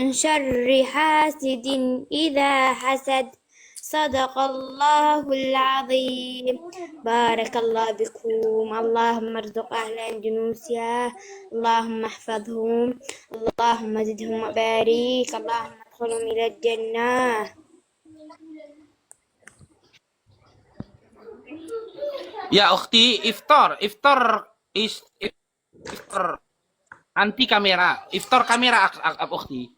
شر حاسد إذا حسد. صدق الله العظيم. بارك الله بكم. اللهم ارزق أهل أندونيسيا. اللهم احفظهم. اللهم زدهم وبارك. اللهم ادخلهم إلى الجنة. Ya ukhti, iftar anti kamera, iftar kamera ukhti.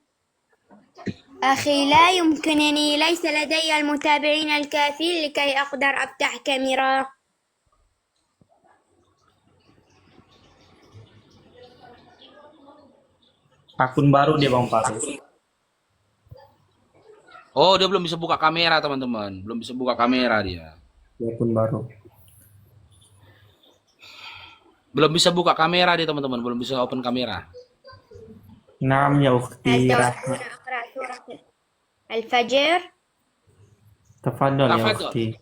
أخي لا يمكنني، ليس لدي المتابعين الكافيين لكي أقدر أفتح كاميرا. Akun baru dia Bang Faruk. Oh, dia belum bisa buka kamera, teman-teman. Belum bisa buka kamera dia. Dia akun baru. Belum bisa buka kamera dia, teman-teman. Belum bisa open kamera. Naam ya هل ukhti تودون Rahma. أقرأ سورة الفجر؟ Tafadhol ya Tafadhol. ukhti.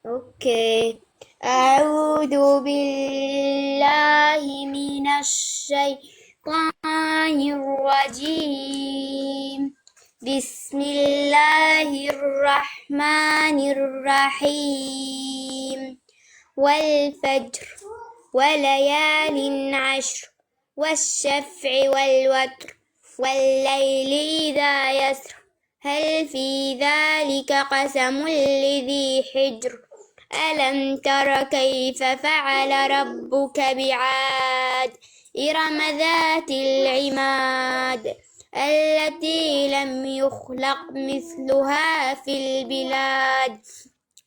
أوكي. أعوذ بالله من الشيطان الرجيم. بسم الله الرحمن الرحيم. والفجر وليال عشر والشفع والوتر والليل إذا يسر هل في ذلك قسم لذي حجر ألم تر كيف فعل ربك بعاد إرم ذات العماد التي لم يخلق مثلها في البلاد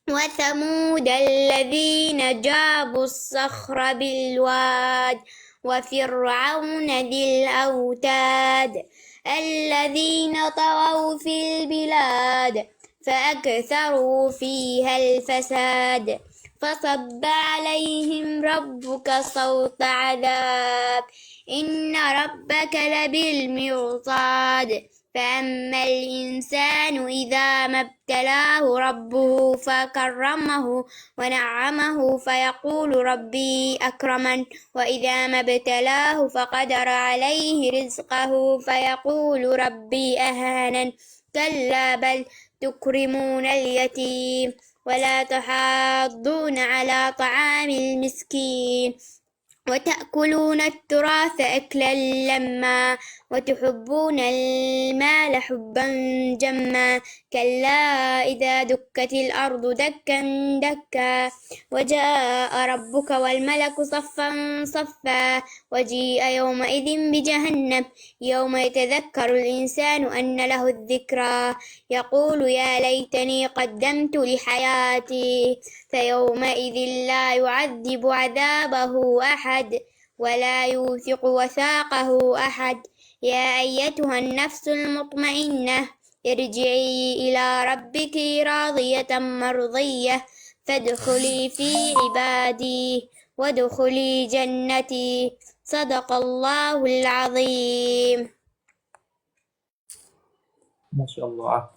وثمود الذين جابوا الصخر بالواد وفرعون ذي الأوتاد الذين طغوا في البلاد فأكثروا فيها الفساد فصب عليهم ربك صوت عذاب إن ربك لبالمرصاد فأما الإنسان إذا ما ابتلاه ربه فكرمه ونعمه فيقول ربي أكرمن وإذا ما ابتلاه فقدر عليه رزقه فيقول ربي أهانن كلا بل تكرمون اليتيم ولا تحاضون على طعام المسكين وتأكلون التراث أكلا لما وتحبون المال حبا جما كلا إذا دكت الأرض دكا دكا وجاء ربك والملك صفا صفا وجيء يومئذ بجهنم يوم يتذكر الإنسان أن له الذكرى يقول يا ليتني قدمت لحياتي فيومئذ لا يعذب عذابه أحد ولا يوثق وثاقه أحد يا أيتها النفس المطمئنة ارجعي إلى ربك راضية مرضية فادخلي في عبادي وادخلي جنتي صدق الله العظيم. Masya Allah.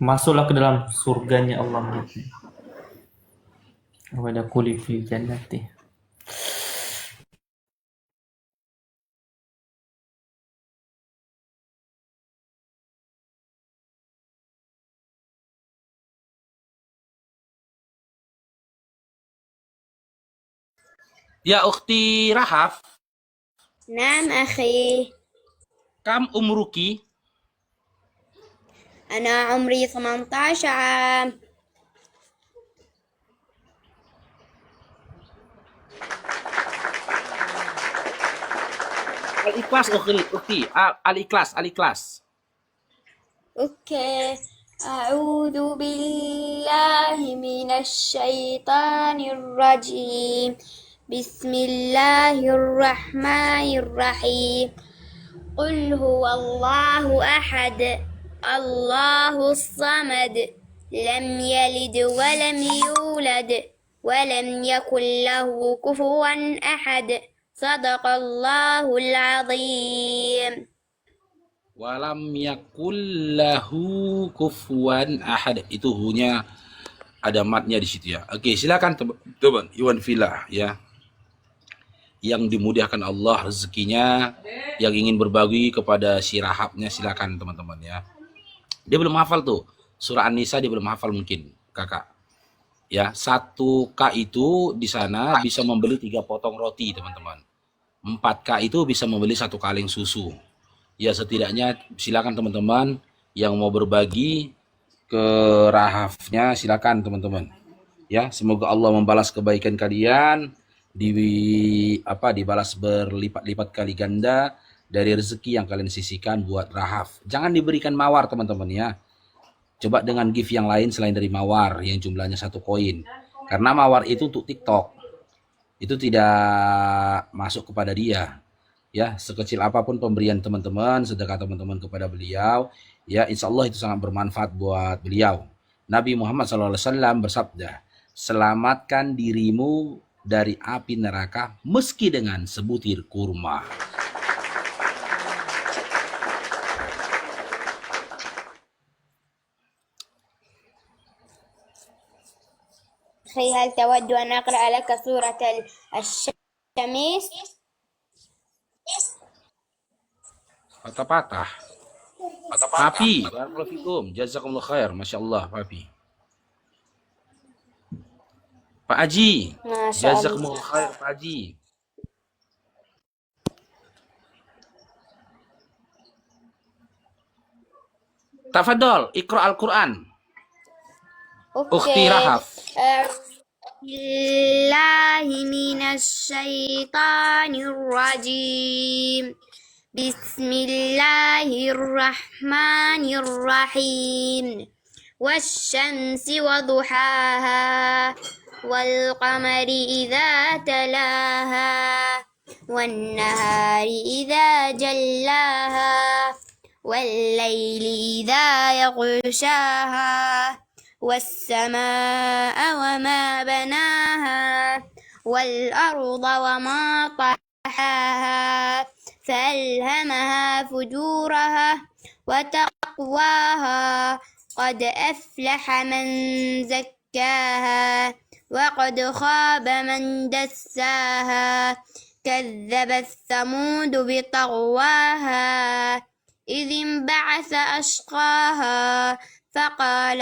Masuklah ke dalam surganya Allah. Wadkhuli fi jannati. Ya ukhti Rahaf, نعم أخي. kam umruki? أنا عمري 18 عام. Al-Ikhlas ukhti, Al-Ikhlas. أوكي. أعوذ بالله من الشيطان الرجيم. بسم الله الرحمن الرحيم. قل هو الله أحد الله الصمد لم يلد ولم يولد ولم يكن له كفوا أحد صدق الله العظيم. Walam yakul lahu kufuwan ahad. Itu hunya ada matnya di situ ya. Oke, silakan teman Iwan Villa ya. Yang dimudahkan Allah rezekinya, yang ingin berbagi kepada si Rahabnya, silakan teman-teman ya. Dia belum hafal tuh surah An-Nisa, dia belum hafal mungkin kakak ya. 1K itu di sana bisa membeli 3 potong roti teman-teman. 4K itu bisa membeli 1 kaleng susu ya. Setidaknya silakan teman-teman yang mau berbagi ke Rahafnya, silakan teman-teman ya. Semoga Allah membalas kebaikan kalian, dibalas berlipat-lipat kali ganda dari rezeki yang kalian sisihkan buat Rahaf. Jangan diberikan mawar teman-teman ya. Coba dengan gift yang lain selain dari mawar yang jumlahnya 1 koin. Karena mawar itu untuk TikTok. Itu tidak masuk kepada dia. Ya, sekecil apapun pemberian teman-teman, sedekah teman-teman kepada beliau, ya insya Allah itu sangat bermanfaat buat beliau. Nabi Muhammad SAW bersabda, selamatkan dirimu dari api neraka meski dengan sebutir kurma. أخي هل تود أن أقرأ لك سورة الشمس؟ Patah-patah. Papi, barakallahu fikum, jazakumullah khair, masya Allah, Papi. Pak Haji, jazakumullah khair, Pak Haji. Tafadol, Iqra Al-Quran. Ukhti Rahaf. بالله من الشيطان الرجيم. بسم الله الرحمن الرحيم. والشمس وضحاها والقمر إذا تلاها والنهار إذا جلاها والليل إذا يغشاها والسماء وما بناها والأرض وما طحاها فألهمها فجورها وتقواها تقواها قد أفلح من زكاها وقد خاب من دساها كذبت ثمود بطغواها إذ انبعث أشقاها فقال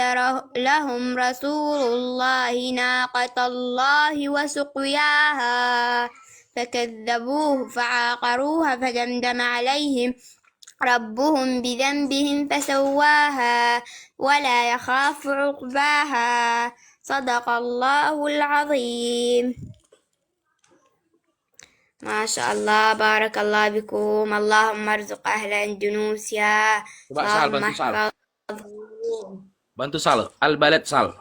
لهم رسول الله ناقة الله وسقياها فكذبوه فعاقروها فدمدم عليهم ربهم بذنبهم فسواها ولا يخاف عقباها صدق الله العظيم. ما شاء الله بارك الله بكم. اللهم ارزق أهل إندونيسيا. Coba Sal, اللهم bantu Sal. احفظهم. Bantu Sal. Al-Balad Sal.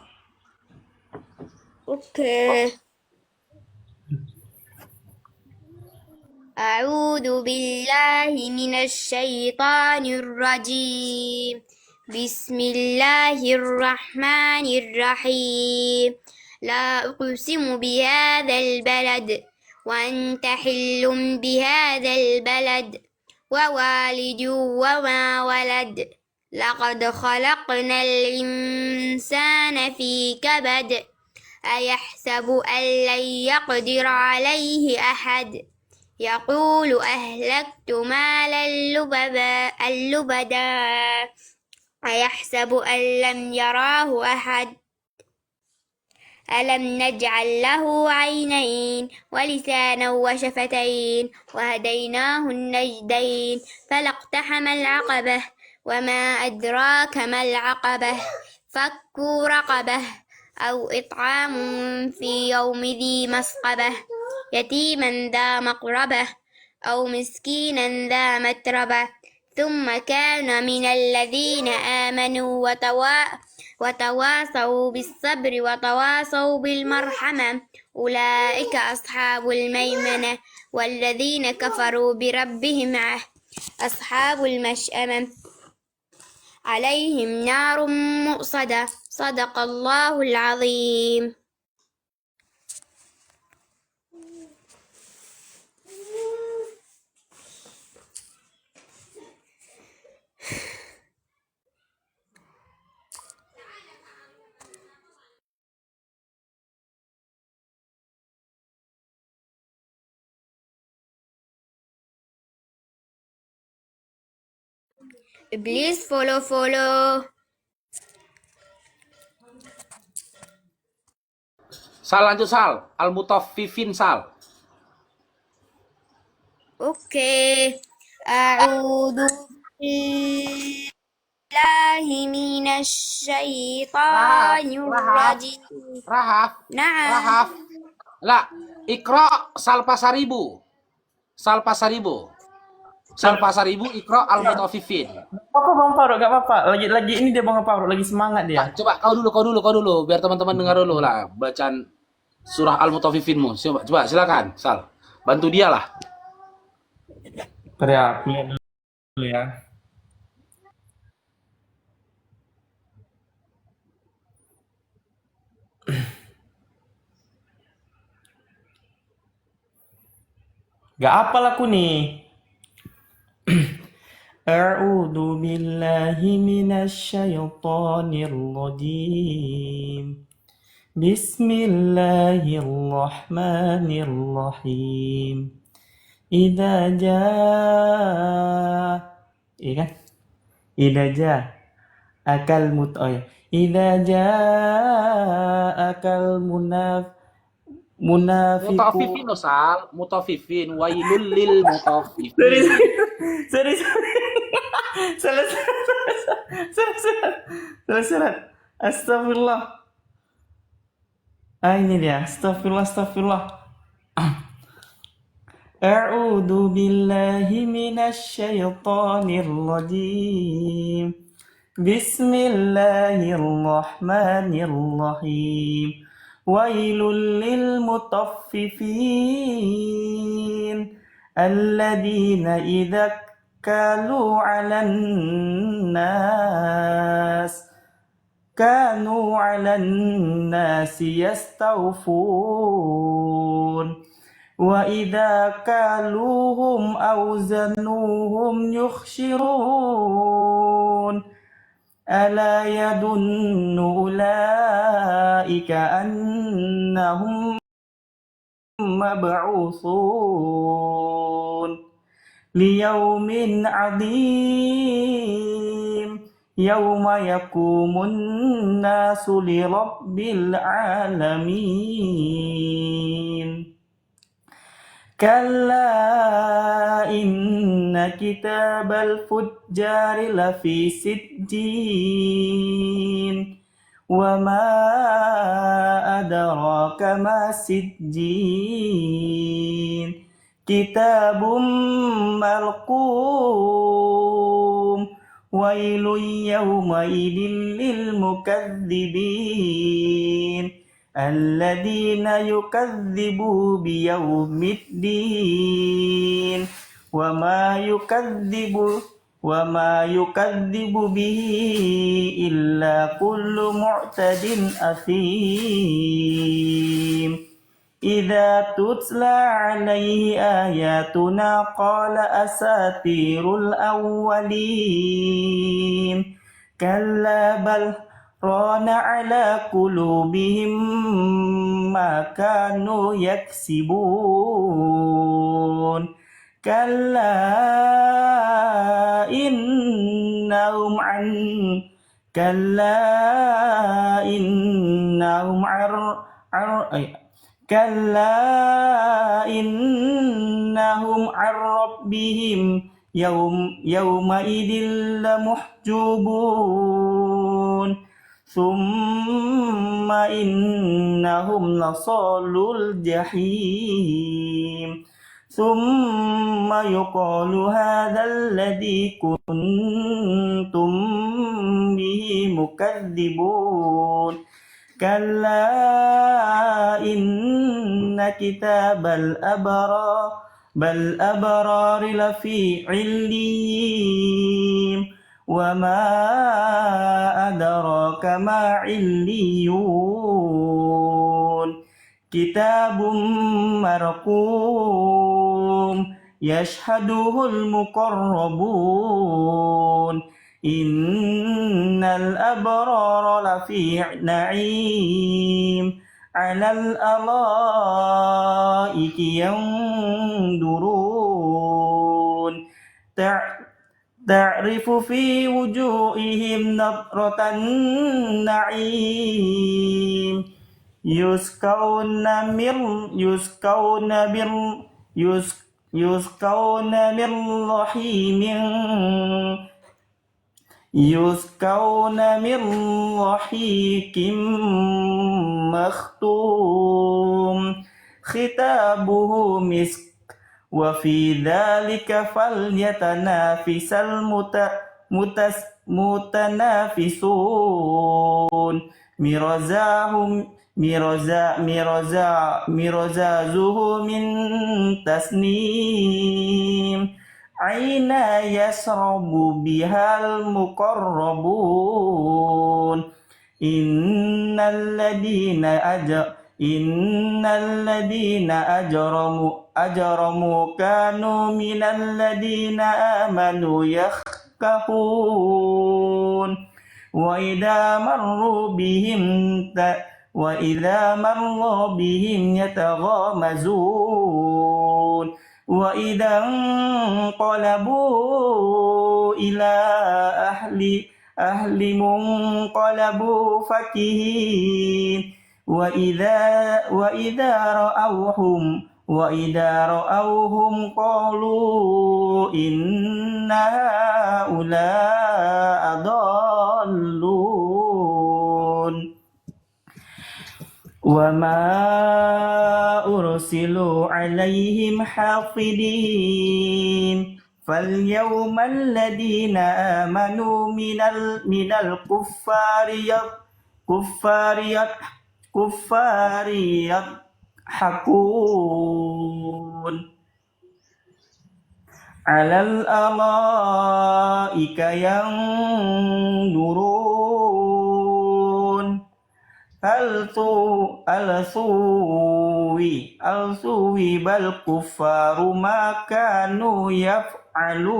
أوكي. أعوذ بالله من الشيطان الرجيم. بسم الله الرحمن الرحيم. لا أقسم بهذا البلد وأنت حل بهذا البلد ووالد وما ولد لقد خلقنا الإنسان في كبد أيحسب أن لن يقدر عليه أحد يقول أهلكت مالا لبدا أيحسب أن لم يراه أحد ألم نجعل له عينين ولسانا وشفتين وهديناه النجدين فلاقتحم العقبة وما أدراك ما العقبة فك رقبة أو إطعام في يوم ذي مسقبة يتيما ذا مقربة أو مسكينا ذا متربة ثم كان من الذين آمنوا وتواصوا بالصبر وتواصوا بالمرحمة أولئك أصحاب الميمنة والذين كفروا بربهم أصحاب المشأمة عليهم نار مؤصدة صدق الله العظيم. Please follow. Sal lanjut Sal. Al-Mutaffifin Sal. Oke. A'udzu billahi minasyaitonir rajim. Rahaf. Na'am. Rahaf. La. Iqra Sal Pasaribu. Sal Pasaribu. Sal Pasaribu Iqra Al-Mutaffifin. Apa Bang Faruk? Gak apa-apa. Lagi ini dia Bang Faruk lagi semangat dia. Coba kau dulu biar teman-teman dengar dulu lah bacaan surah Al-Mutaffifinmu. Coba silakan Sal. Bantu dia lah. Teriak dulu ya. Gak apal aku nih. A'udzu billahi minasyaitonir rajim. Bismillahirrahmanirrahim. Idza jaa kan? Idza jaa akal Idza jaa akal munafiqun. Mutaffifin Sal, Mutaffifin wailul lil mutaffifin. Sorry. Salah. Astagfirullah. Ini dia. Astagfirullah. A'udzu billahi minasyaitonir rajim. Bismillahirrahmanirrahim. Wailul lil mutaffifin. Alladzina idza كانوا على الناس يستوفون وإذا كالوهم أو زنوهم يخسرون ألا يظن أولئك أنهم مبعوثون ليوم عظيم يوم يقوم الناس لرب العالمين كلا إن كتاب الفجار لفي سجين وما أدراك ما سجين كتاب مرقوم ويل يومئذ للمكذبين الذين يكذبوا بيوم الدين وما يكذب به إلا كل معتد أثيم إذا تتلى عليه آياتنا قال أساطير الأولين كلا بل ران على قلوبهم ما كانوا يكسبون كلا إنهم عن ربهم يومئذ لمحجوبون ثم إنهم لصالو الجحيم ثم يقال هذا الذي كنتم به مكذبون كلا إن كتاب الأبرار لفي عليين وما أدراك ما عليون كتاب مرقوم يشهده المقربون إن الأبرار لفي نعيم على الأرائك ينظرون تعرف في وجوههم نضرة النعيم يسقون من رحيق مختوم ختامه مسك وفي ذلك فليتنافس المتنافسون مرزازه من تسنيم عينا يشرب بها المقربون إن الذين أجرموا كانوا من الذين آمنوا يضحكون وإذا مروا بهم يتغامزون وإذا انقلبوا إلى أهلهم انقلبوا فكهين وإذا رأوهم قالوا إن هؤلاء ضالون وما أرسلوا عليهم حافظين فاليوم الذين آمنوا من الكفار يضحكون على الأرائك ينظرون هل ثوب الكفار ما كانوا يفعلون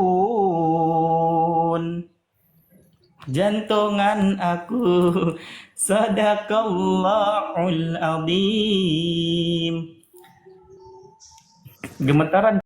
jantungan aku. Sadaqallahul azim. Gemetaran